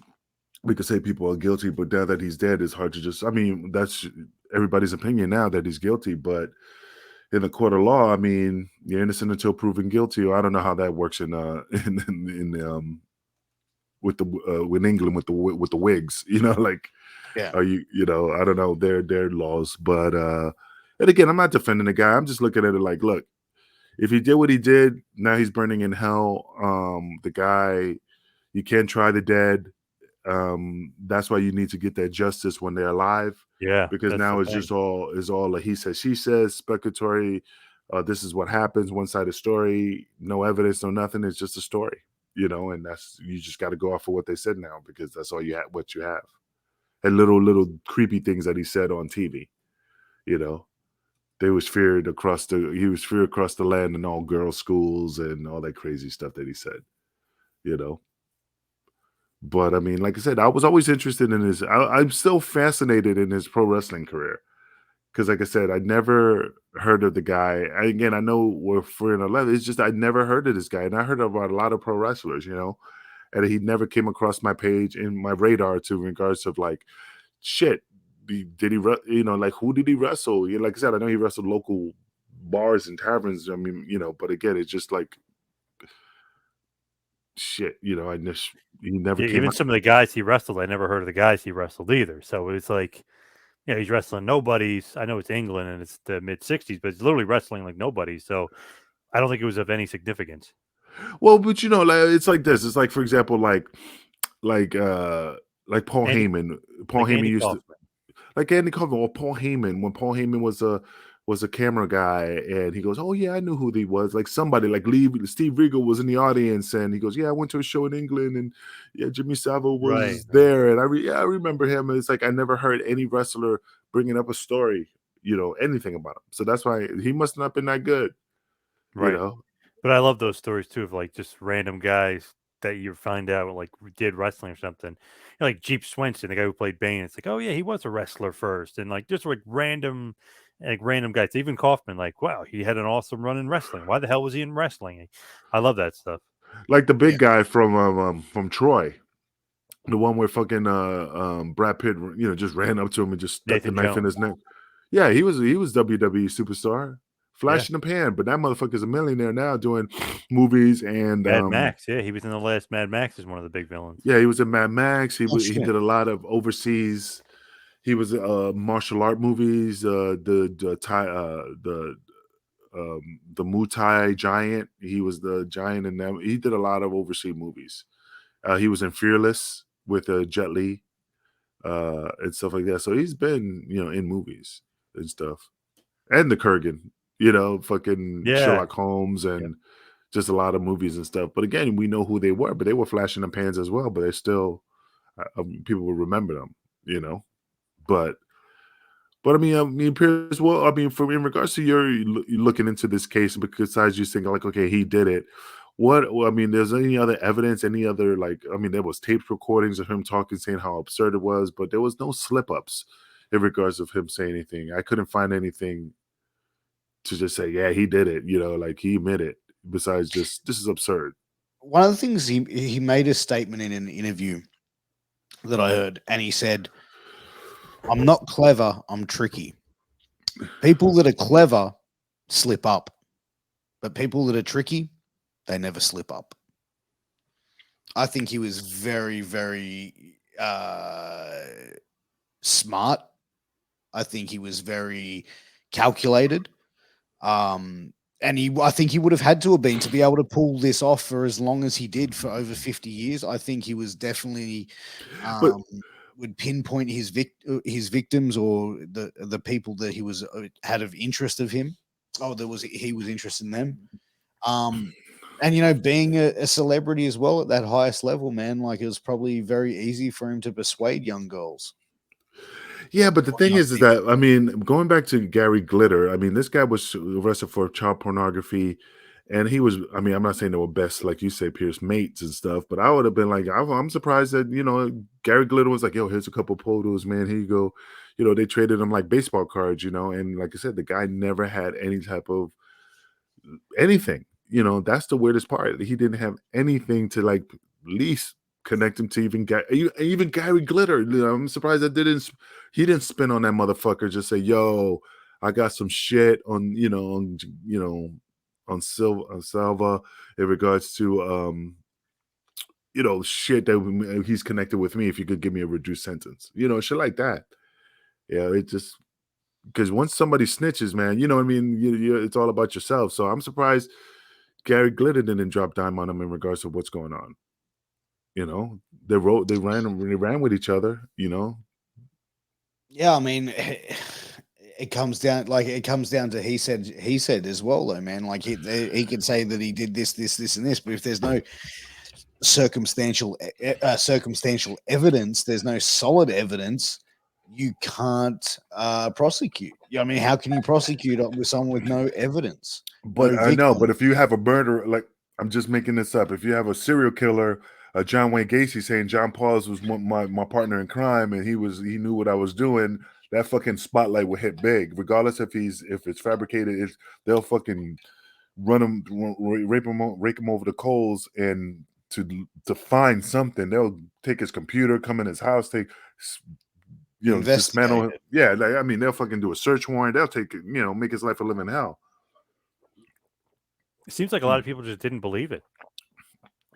we could say people are guilty, but now that he's dead, it's hard to just. I mean, that's everybody's opinion now that he's guilty, but in the court of law, I mean, you're innocent until proven guilty. Or I don't know how that works in with the in England with the wigs, like Yeah. are you know, I don't know their laws, but and again, I'm not defending the guy. I'm just looking at it like, look, if he did what he did, now he's burning in hell. The guy, you can't try the dead. That's why you need to get that justice when they're alive, Yeah, because that's the now it's thing. just all a he says, she says, speculatory. This is what happens, one-sided story, no evidence, no nothing. It's just a story, and that's, you just got to go off of what they said now, because that's all you have, what you have. And little creepy things that he said on TV, you know. He was feared across the land in all girls schools and all that crazy stuff that he said, you know. But I mean, like I said, I was always interested in I'm still fascinated in his pro wrestling career. Because, like I said, I never heard of the guy. Again, I know we're 4-11. It's just I never heard of this guy, and I heard about a lot of pro wrestlers, and he never came across my page in my radar to regards of like, shit. Did he, like, who did he wrestle? Like I said, I know he wrestled local bars and taverns. I mean, but again, it's just like shit. I just he never Yeah, came even out. some of the guys he wrestled, I never heard of the guys he wrestled either. So it's like, he's wrestling nobodies. I know it's England and it's the mid '60s, but it's literally wrestling like nobody. So I don't think it was of any significance. Well, but like, it's like this. It's like, for example, like uh like Paul Andy, Heyman. Paul like Heyman Andy used to, Kaufman. like Andy Kaufman or Paul Heyman, when Paul Heyman was a camera guy, and he goes, "Oh yeah, I knew who he was." Like somebody like Steve Regal was in the audience, and he goes, "Yeah, I went to a show in England, and yeah, Jimmy Savile Right, was right, there, and I remember him." And it's like I never heard any wrestler bringing up a story, anything about him. So that's why he must not been that good, you right. know. But I love those stories too of like just random guys that you find out like did wrestling or something. Like Jeep Swenson, the guy who played Bane. It's like, oh yeah, he was a wrestler first, and like just like random guys. Even Kaufman, like, wow, he had an awesome run in wrestling. Why the hell was he in wrestling? I love that stuff. Like the Yeah. big guy from Troy. The one where fucking Brad Pitt, just ran up to him and just stuck the Nathan knife in Jones. his neck. Yeah, he was WWE superstar, Yeah. flash in the pan, but that motherfucker's a millionaire now doing movies and Mad Max. Yeah, he was in the last Mad Max as one of the big villains. yeah, he was in Mad Max. Oh He shit. did a lot of overseas. He was martial art movies. The Thai the Muay Thai giant. He was the giant in them. He did a lot of overseas movies. He was in Fearless with Jet Li. And stuff like that. So he's been, in movies and stuff. And the Kurgan, fucking Yeah. Sherlock Holmes Yep. and just a lot of movies and stuff. But again, we know who they were, but they were flashing the pans as well. But they're still, people will remember them, you know. But I mean, Pierce. Well, I mean, in regards to you looking into this case, besides you thinking like, okay, he did it. Well, I mean, there's any other evidence? Any other like? I mean, there was tape recordings of him talking, saying how absurd it was, but there was no slip ups in regards of him saying anything. I couldn't find anything to just say, yeah, he did it. Like he admitted. Besides, just this is absurd. One of the things he made a statement in an interview that I heard, and he said, "I'm not clever. I'm tricky. People that are clever slip up, but people that are tricky, they never slip up." I think he was very, very smart. I think he was very calculated. And I think he would have had to have been to be able to pull this off for as long as he did for over 50 years. I think he was definitely But would pinpoint his victims or the people that he was had of interest of him. Oh, he was interested in them. And being a celebrity as well at that highest level, man, like it was probably very easy for him to persuade young girls. yeah, but the Or thing young is people. that I mean, going back to Gary Glitter, I mean, this guy was arrested for child pornography, and he was. I mean, I'm not saying they were best, like you say, Pierce mates and stuff, but I would have been like, I'm surprised that Gary Glitter was like, yo, here's a couple photos, man. Here you go. They traded them like baseball cards, and like I said, the guy never had any type of anything. That's the weirdest part. He didn't have anything to like least connect him to even Gary Glitter. I'm surprised that he didn't spin on that motherfucker. Just say, "Yo, I got some shit on on Silva in regards to shit that he's connected with me. If you could give me a reduced sentence, shit like that. Yeah, it just because once somebody snitches, man, you know what I mean. It's all about yourself. So I'm surprised Gary Glitter didn't drop dime on him in regards to what's going on. They ran with each other. Yeah, I mean, it comes down to he said as well, though, man. Like he could say that he did this, and this, but if there's no circumstantial evidence, there's no solid evidence, you can't prosecute. I mean, how can you prosecute with someone with no evidence? But No I know, victim. but if you have a murderer, like I'm just making this up, if you have a serial killer, John Wayne Gacy saying John Paul's was my partner in crime and he knew what I was doing, that fucking spotlight will hit big, regardless if it's fabricated. They'll fucking run him, rake him over the coals, and to find something, they'll take his computer, come in his house, dismantle him. Investigate it. Yeah, like, I mean, they'll fucking do a search warrant. They'll take it, make his life a living hell. It seems like a lot of people just didn't believe it.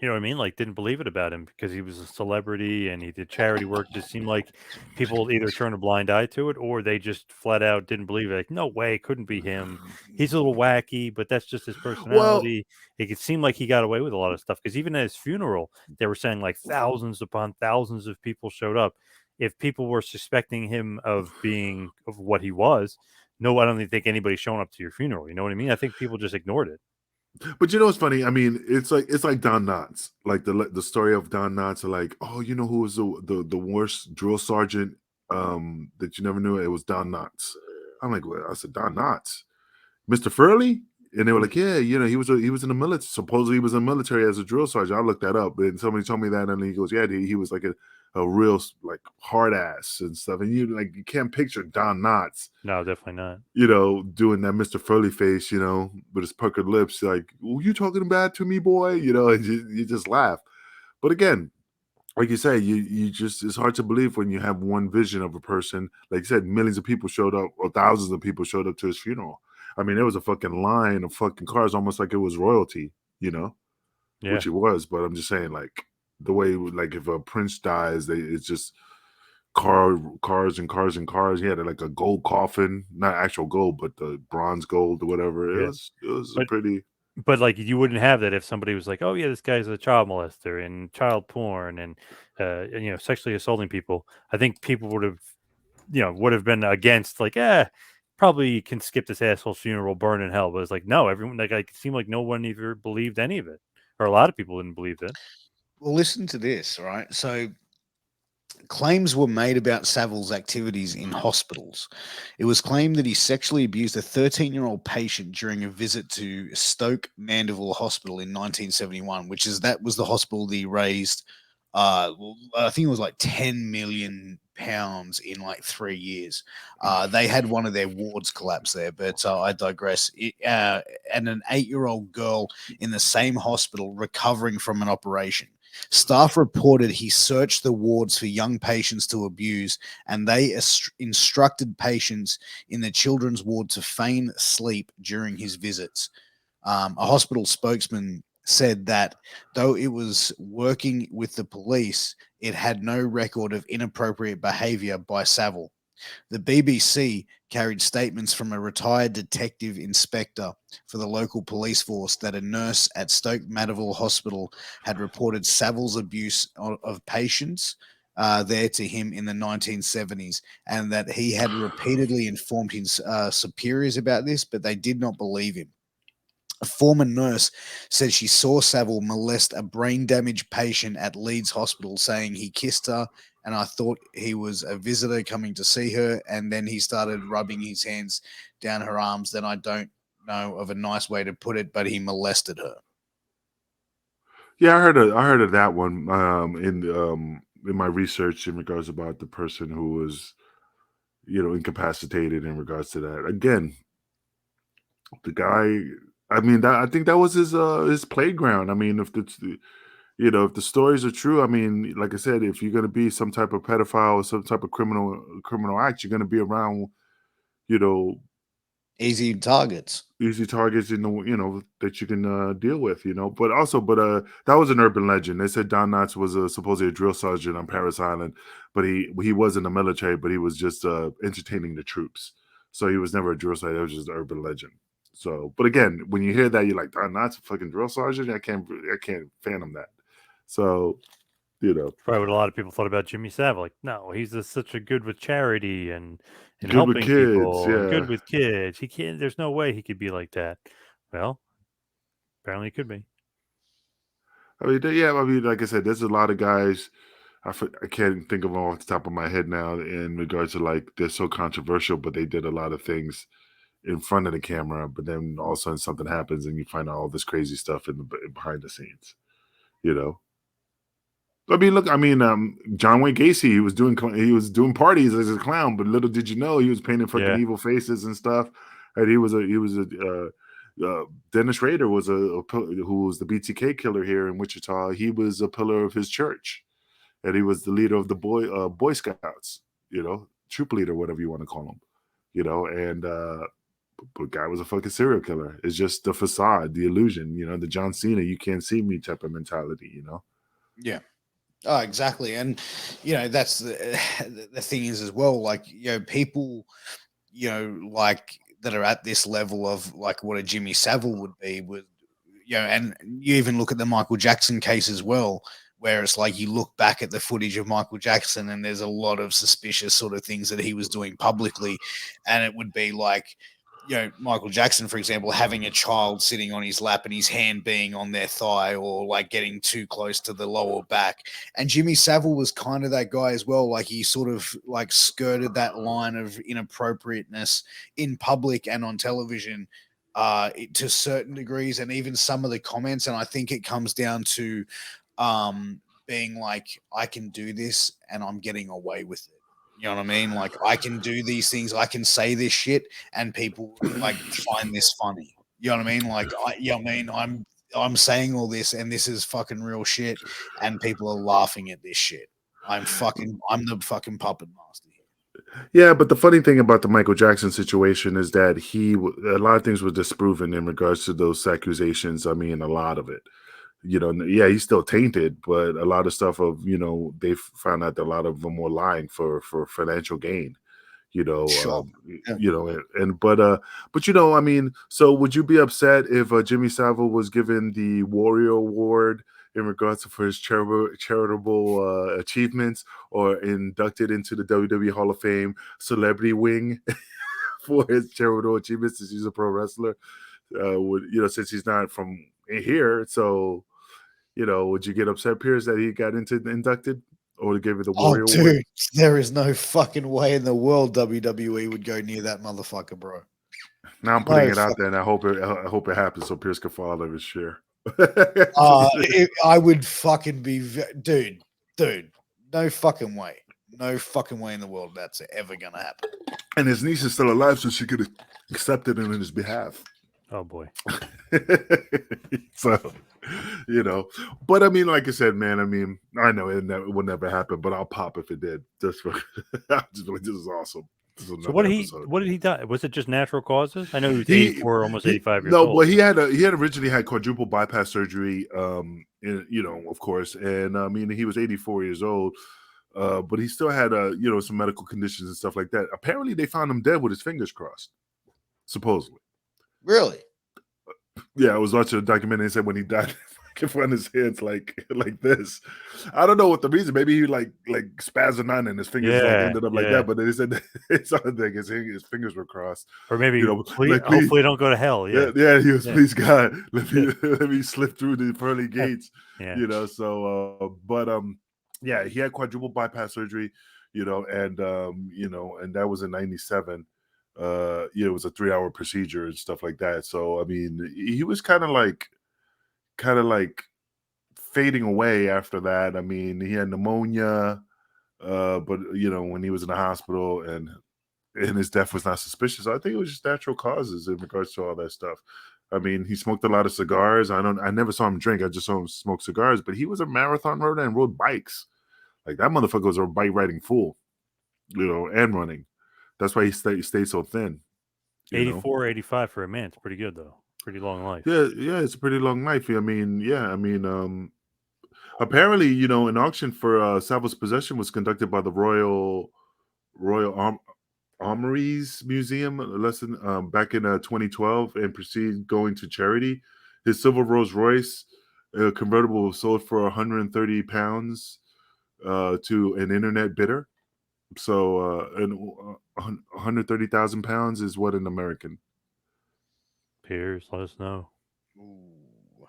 You know what I mean? Like, didn't believe it about him because he was a celebrity and he did charity work. Just seemed like people either turned a blind eye to it or they just flat out didn't believe it. Like, no way, it couldn't be him. He's a little wacky, but that's just his Well, personality. It could seem like he got away with a lot of stuff because even at his funeral, they were saying like thousands upon thousands of people showed up. If people were suspecting him of what he was, no, I don't think anybody's showing up to your funeral. You know what I mean? I think people just ignored it. but what's funny? I mean, it's like Don Knotts, like the story of Don Knotts. Like, oh, who was the worst drill sergeant that you never knew? It was Don Knotts. I'm like, well, I said Don Knotts, Mr. Furley, and they were like, yeah, he was in the military. Supposedly, he was in the military as a drill sergeant. I looked that up, and somebody told me that, and he goes, yeah, he was like a real like hard ass and stuff. And you can't picture Don Knotts. No, definitely not. Doing that Mr. Furley face, with his puckered lips, like, "Oh, you talking bad to me, boy?" And you just laugh. But again, like you say, you just it's hard to believe when you have one vision of a person. Like you said, millions of people showed up, or thousands of people showed up to his funeral. I mean, there was a fucking line of fucking cars, almost like it was royalty, Yeah. which it was. But I'm just saying, like the way, like if a prince dies, it's just cars and cars and cars. He had like a gold coffin, not actual gold, but the bronze gold or whatever. Yeah. It was But pretty. But like you wouldn't have that if somebody was like, "Oh yeah, this guy's a child molester and child porn and sexually assaulting people." I think people would have been against like, probably can skip this asshole's funeral, burn in hell. But it's like, no, everyone it seemed like no one even believed any of it, or a lot of people didn't believe it. Well, listen to this, right? So claims were made about Savile's activities in hospitals. It was claimed that he sexually abused a 13-year-old patient during a visit to Stoke Mandeville Hospital in 1971, that was the hospital that he raised. I think it was like 10 million pounds in like 3 years. They had one of their wards collapse there, but I digress. And an 8-year-old girl in the same hospital recovering from an operation. Staff reported he searched the wards for young patients to abuse, and they instructed patients in the children's ward to feign sleep during his visits. A hospital spokesman said that though it was working with the police, it had no record of inappropriate behavior by Savile. The BBC carried statements from a retired detective inspector for the local police force that a nurse at Stoke Mandeville Hospital had reported Savile's abuse of patients there to him in the 1970s, and that he had repeatedly informed his superiors about this, but they did not believe him. A former nurse said she saw Savile molest a brain-damaged patient at Leeds Hospital, saying he kissed her, and I thought he was a visitor coming to see her, and then he started rubbing his hands down her arms. Then I don't know of a nice way to put it, but he molested her. Yeah, I heard of that one in my research in regards about the person who was incapacitated in regards to that. Again, the guy. I mean, I think that was his playground. I mean, if if the stories are true, I mean, like I said, if you're gonna be some type of pedophile or some type of criminal act, you're gonna be around, you know, Easy targets. Easy targets that you can deal with, but that was an urban legend. They said Don Knotts was supposedly a drill sergeant on Paris Island, but he was in the military, but he was just entertaining the troops, so he was never a drill sergeant. It was just an urban legend. So, but again, when you hear that, you're like, Don Knotts a fucking drill sergeant. I can't fathom that. So, Probably what a lot of people thought about Jimmy Savile. Like, no, he's such a good with charity and good with helping kids, people and good yeah. with kids. He can't. There's no way he could be like that. Well, apparently he could be. I mean, like I said, there's a lot of guys. I can't think of them off the top of my head now in regards to like they're so controversial, but they did a lot of things in front of the camera. But then all of a sudden something happens and you find out all this crazy stuff behind the scenes. I mean, look. I mean, John Wayne Gacy. He was doing parties as a clown, but little did you know he was painting fucking evil faces and stuff. And he was a Dennis Rader was who was the BTK killer here in Wichita. He was a pillar of his church, and he was the leader of the Boy Scouts. Troop leader, whatever you want to call him. And but guy was a fucking serial killer. It's just the facade, the illusion. The John Cena, you can't see me type of mentality. Yeah. Oh, exactly. And, that's the thing is as well, like, people, like that are at this level of like what a Jimmy Savile would be with, and you even look at the Michael Jackson case as well, where it's like you look back at the footage of Michael Jackson and there's a lot of suspicious sort of things that he was doing publicly. And it would be like, Michael Jackson, for example, having a child sitting on his lap and his hand being on their thigh or like getting too close to the lower back. And Jimmy Savile was kind of that guy as well. Like he sort of like skirted that line of inappropriateness in public and on television to certain degrees, and even some of the comments. And I think it comes down to being like, I can do this and I'm getting away with it. You know what I mean? Like I can do these things, I can say this shit, and people like find this funny. You know what I mean? Like I'm saying all this, and this is fucking real shit, and people are laughing at this shit. I'm the fucking puppet master here. Yeah, but the funny thing about the Michael Jackson situation is that a lot of things were disproven in regards to those accusations. I mean, a lot of it. He's still tainted, but a lot of stuff they found out that a lot of them were lying for financial gain. Sure. I mean, so would you be upset if Jimmy Savile was given the Warrior Award in regards to for his charitable achievements, or inducted into the WWE Hall of Fame celebrity wing for his charitable achievements since he's a pro wrestler? Since he's not from here, so would you get upset, Pierce, that he got inducted, or to give it the Warrior Award? There is no fucking way in the world WWE would go near that motherfucker, bro. Now I'm putting it out there, and I hope it happens so Pierce can fall out of his share. I would fucking be, dude. No fucking way in the world that's ever gonna happen. And his niece is still alive, so she could accept it on his behalf. Oh boy. So, but I mean, like I said, man, I mean, I know it would never happen, but I'll pop if it did. Just for, this is awesome. So what did he die? Was it just natural causes? I know he was 84, almost 85 years old. No, well, he had originally had quadruple bypass surgery, of course, and I mean, he was 84 years old, but he still had some medical conditions and stuff like that. Apparently, they found him dead with his fingers crossed, supposedly. Really? Yeah, I was watching a documentary and said when he died, in front of his hands like this. I don't know what the reason. Maybe he like spazzed on and his fingers ended up like that. But they said it's other thing. His fingers were crossed. Or maybe hopefully don't go to hell. Yeah. He was please God, let me slip through the pearly gates. Yeah. He had quadruple bypass surgery. And that was in '97. It was a 3-hour procedure and stuff like that. So I mean, he was kind of like fading away after that. I mean, he had pneumonia, but when he was in the hospital and his death was not suspicious, I think it was just natural causes in regards to all that stuff. I mean, he smoked a lot of cigars. I never saw him drink. I just saw him smoke cigars, but he was a marathon runner and rode bikes. Like that motherfucker was a bike riding fool, and running. That's why he stayed so thin. You know? 84, 85 for a man. It's pretty good though. Pretty long life. Yeah, it's a pretty long life. I mean, apparently, an auction for Savile's possession was conducted by the Royal Armories Museum back in 2012 and proceeded going to charity. His silver Rolls Royce convertible was sold for 130 pounds to an internet bidder. So, 130,000 pounds is what an American. Piers, let us know. Ooh,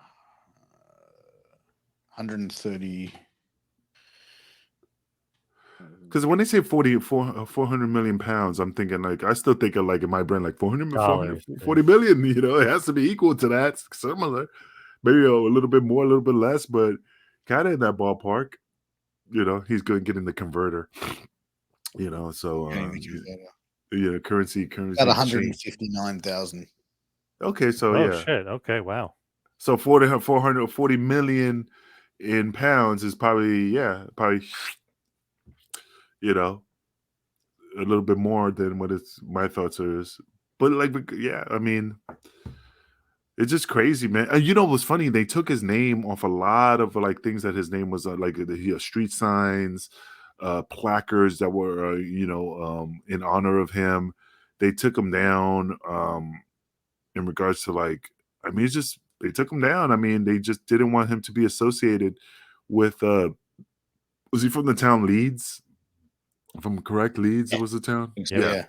130. Because when they say 400 million pounds, I'm thinking like, I still think of like in my brain, like 40 million, it has to be equal to that, similar, maybe a little bit more, a little bit less, but kind of in that ballpark. He's going to get in the converter, so, currency About exchange. 159,000. Okay, so Oh yeah. shit. Okay, wow. So 440 million in pounds is probably, a little bit more than what my thoughts is. But I mean, it's just crazy, man. What's funny? They took his name off a lot of like things that his name was street signs, placards that were in honor of him. They took him down in regards to it's just they took him down. I mean, they just didn't want him to be associated with was he from the town Leeds? If I'm correct, Leeds was the town. Yeah.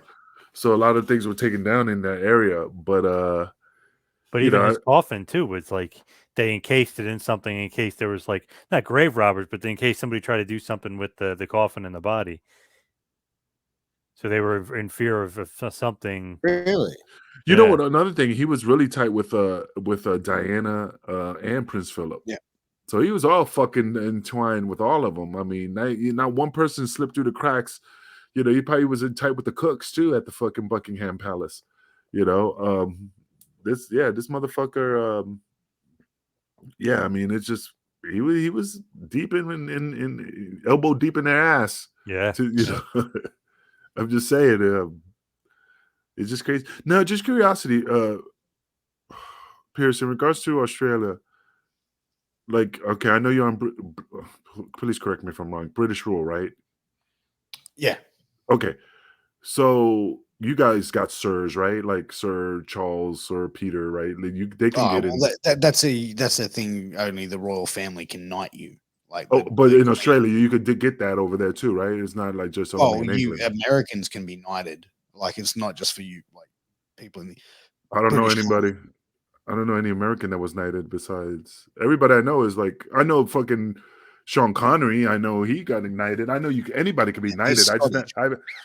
So a lot of things were taken down in that area, but even his coffin too was like they encased it in something in case there was like not grave robbers, but in case somebody tried to do something with the coffin and the body. So they were in fear of something. Really? You know what? Another thing, he was really tight with Diana and Prince Philip. Yeah. So he was all fucking entwined with all of them. I mean, not one person slipped through the cracks. He probably was in tight with the cooks too at the fucking Buckingham Palace. This motherfucker. I mean, it's just he was deep in elbow deep in their ass. Yeah. I'm just saying. It's just crazy. No, just curiosity, Pierce. In regards to Australia, okay, I know you're on. Please correct me if I'm wrong. British rule, right? Yeah. Okay, so you guys got sirs, right? Like Sir Charles, Sir Peter, right? They can get in. That's a thing. Only the royal family can knight you. But in Australia, you could get that over there too, right? It's not like just only in England. Americans can be knighted. Like it's not just for you, like people in the. I don't know anybody. I don't know any American that was knighted besides everybody I know is like I know fucking Sean Connery. I know he got knighted. I know anybody can be knighted.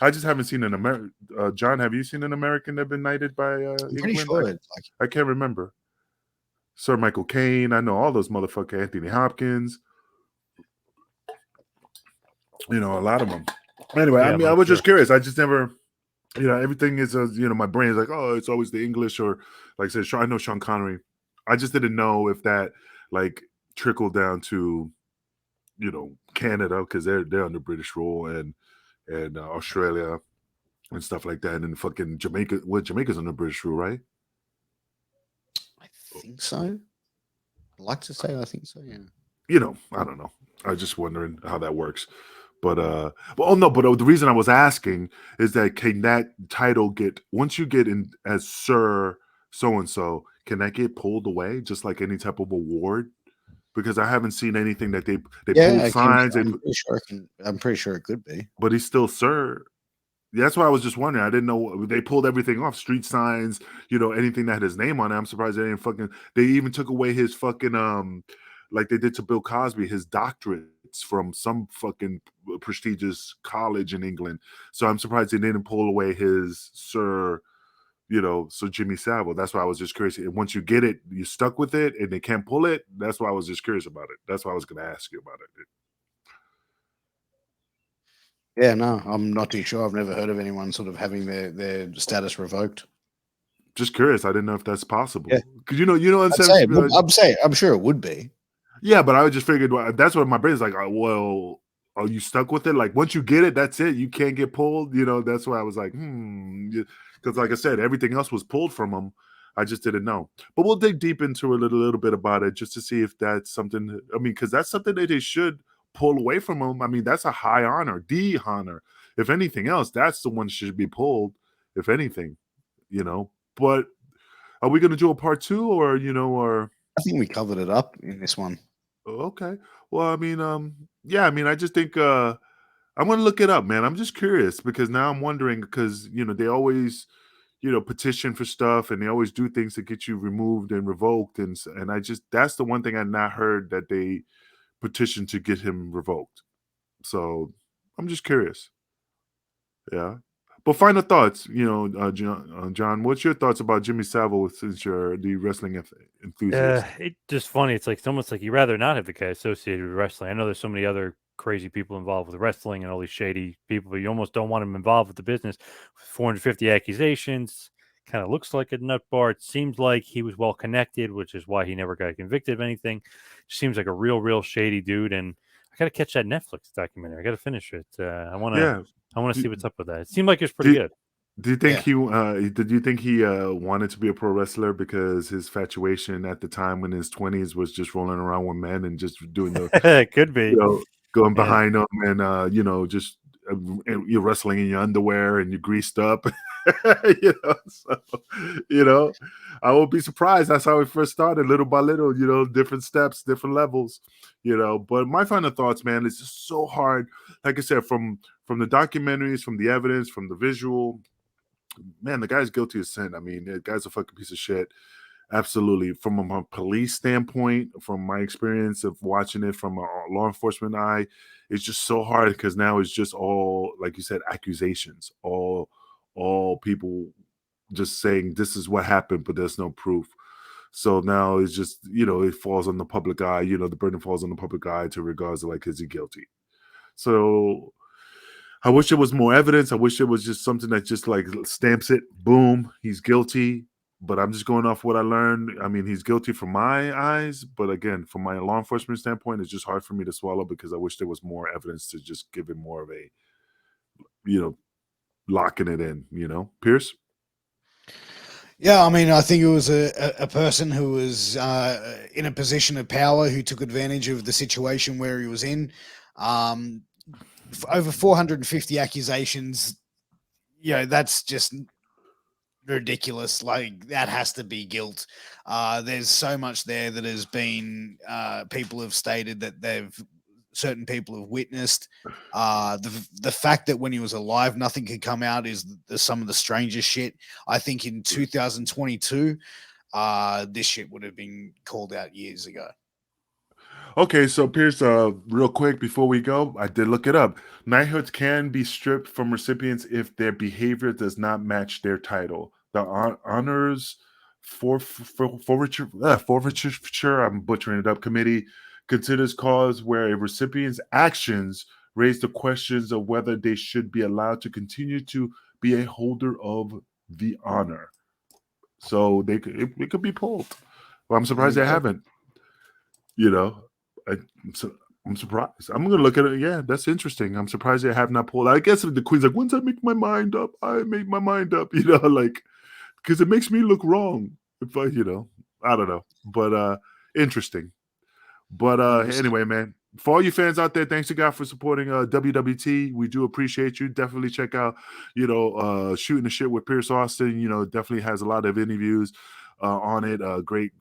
I just haven't seen an American. John, have you seen an American that been knighted by England? Pretty sure. I can't remember. Sir Michael Caine. I know all those motherfuckers. Anthony Hopkins. A lot of them. Anyway, I mean, I was just curious. I just never. Everything is, my brain is like, oh, it's always the English or like I said, I know Sean Connery. I just didn't know if that trickled down to, Canada because they're under British rule and Australia and stuff like that. And then fucking Jamaica, Jamaica's under British rule, right? I think so. I'd like to say I think so, yeah. I don't know. I was just wondering how that works. But the reason I was asking is that can that title once you get in as Sir so-and-so, can that get pulled away just like any type of award? Because I haven't seen anything that they pulled signs. I'm pretty sure it could be. But he's still Sir. That's why I was just wondering. I didn't know they pulled everything off, street signs, anything that had his name on it. I'm surprised they even took away his fucking like they did to Bill Cosby, his doctorates from some fucking prestigious college in England. So I'm surprised they didn't pull away his Sir Jimmy Savile. That's why I was just curious. And once you get it, you stuck with it and they can't pull it. That's why I was just curious about it. That's why I was going to ask you about it. Yeah, no, I'm not too sure. I've never heard of anyone sort of having their status revoked. Just curious. I didn't know if that's possible. Yeah. Because I'm sure it would be. Yeah, but I just figured that's what my brain's like. Well, are you stuck with it? Like once you get it, that's it. You can't get pulled. That's why I was like, because like I said, everything else was pulled from him. I just didn't know. But we'll dig deep into it a little bit about it just to see if that's something. I mean, because that's something that they should pull away from him. I mean, that's a high honor, the honor. If anything else, that's the one that should be pulled. If anything, But are we going to do a part 2 or or? I think we covered it up in this one. Okay. Well, I mean, yeah, I mean, I just think I'm gonna look it up, man. I'm just curious because now I'm wondering because they always petition for stuff and they always do things to get you removed and revoked and I just that's the one thing I've not heard that they petitioned to get him revoked. So I'm just curious. Yeah. But final thoughts, John, what's your thoughts about Jimmy Savile since you're the wrestling enthusiast? It's just funny. It's almost like you'd rather not have the guy associated with wrestling. I know there's so many other crazy people involved with wrestling and all these shady people, but you almost don't want him involved with the business. 450 accusations, kind of looks like a nut bar. It seems like he was well connected, which is why he never got convicted of anything. Seems like a real shady dude. And I got to catch that Netflix documentary. I got to finish it. I want to see what's up with that. It seemed like it was pretty good. Do you think did you think he wanted to be a pro wrestler because his infatuation at the time in his 20s was just rolling around with men and just doing the It could be going behind them and just you're wrestling in your underwear and you're greased up. I won't be surprised. That's how it first started, little by little, different steps, different levels, But my final thoughts, man, it's just so hard. Like I said, from the documentaries, from the evidence, from the visual, man, the guy's guilty of sin. I mean, the guy's a fucking piece of shit. Absolutely. From a police standpoint, from my experience of watching it from a law enforcement eye, it's just so hard because now it's just all, like you said, accusations. All people just saying this is what happened, but there's no proof. So now it's just, it falls on the public eye. The burden falls on the public eye to regards to like, is he guilty? So I wish there was more evidence. I wish it was just something that just like stamps it. Boom, he's guilty. But I'm just going off what I learned. I mean, he's guilty from my eyes. But again, from my law enforcement standpoint, it's just hard for me to swallow because I wish there was more evidence to just give it more of a, locking it in, Pierce? Yeah, I mean, I think it was a person who was in a position of power who took advantage of the situation where he was in. Over 450 accusations, that's just ridiculous. Like, that has to be guilt. There's so much there that has been, people have stated that certain people have witnessed. The fact that when he was alive, nothing could come out is some of the strangest shit. I think in 2022, this shit would have been called out years ago. Okay, so Pierce, real quick before we go, I did look it up. Knighthoods can be stripped from recipients if their behavior does not match their title. The honors forfeiture, I'm butchering it up, committee considers cause where a recipient's actions raise the questions of whether they should be allowed to continue to be a holder of the honor. So it could be pulled. Well, I'm surprised they haven't. I'm surprised. I'm gonna look at it. Yeah, that's interesting. I'm surprised they have not pulled. I guess if the queen's like, once I make my mind up, I make my mind up. Like, because it makes me look wrong. If I, I don't know, but interesting. But anyway, man, for all you fans out there, thanks to God for supporting WWT. We do appreciate you. Definitely check out, Shooting the Shit with Pierce Austin. Definitely has a lot of interviews on it. Great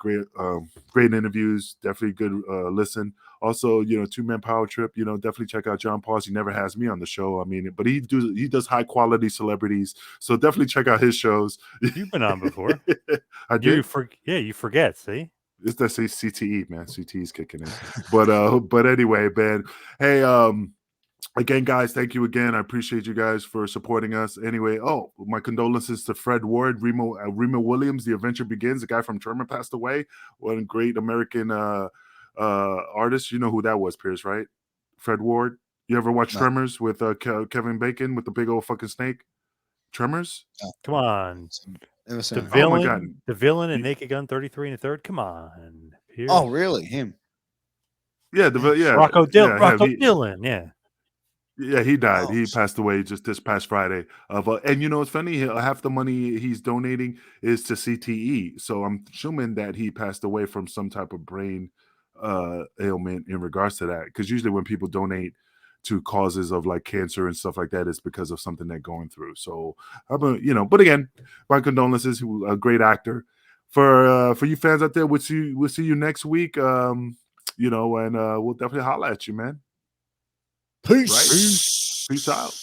interviews. Definitely good listen. Also, Two Men Power Trip. Definitely check out John Paws. He never has me on the show. I mean, but he does high quality celebrities. So definitely check out his shows. You've been on before. I did. You forget. See. It's that CTE, man. CTE's kicking in. But anyway, man. Hey, again, guys, thank you again. I appreciate you guys for supporting us. Anyway, my condolences to Fred Ward, Remo Williams. The Adventure Begins. The guy from Tremor passed away. One great American artist. You know who that was, Pierce, right? Fred Ward. You ever watch Tremors with Kevin Bacon with the big old fucking snake? Tremors? Come on. The villain in Naked Gun 33 1/3. Come on. Pierce. Oh, really? Him? Yeah, Rocco Dillon. Yeah. Yeah, he died. Oh, He passed away just this past Friday. And it's funny. Half the money he's donating is to CTE. So I'm assuming that he passed away from some type of brain ailment in regards to that. Because usually when people donate to causes of like cancer and stuff like that, it's because of something they're going through. So but again, my condolences. He was a great actor. For you fans out there, we'll see you next week. And we'll definitely holla at you, man. peace. Peace out.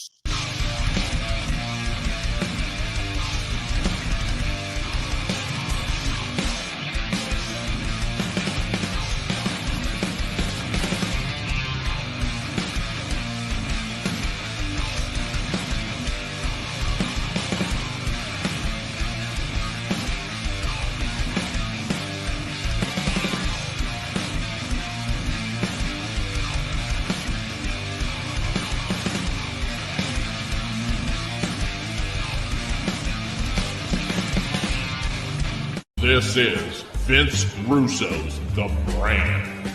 This is Vince Russo's The Brand.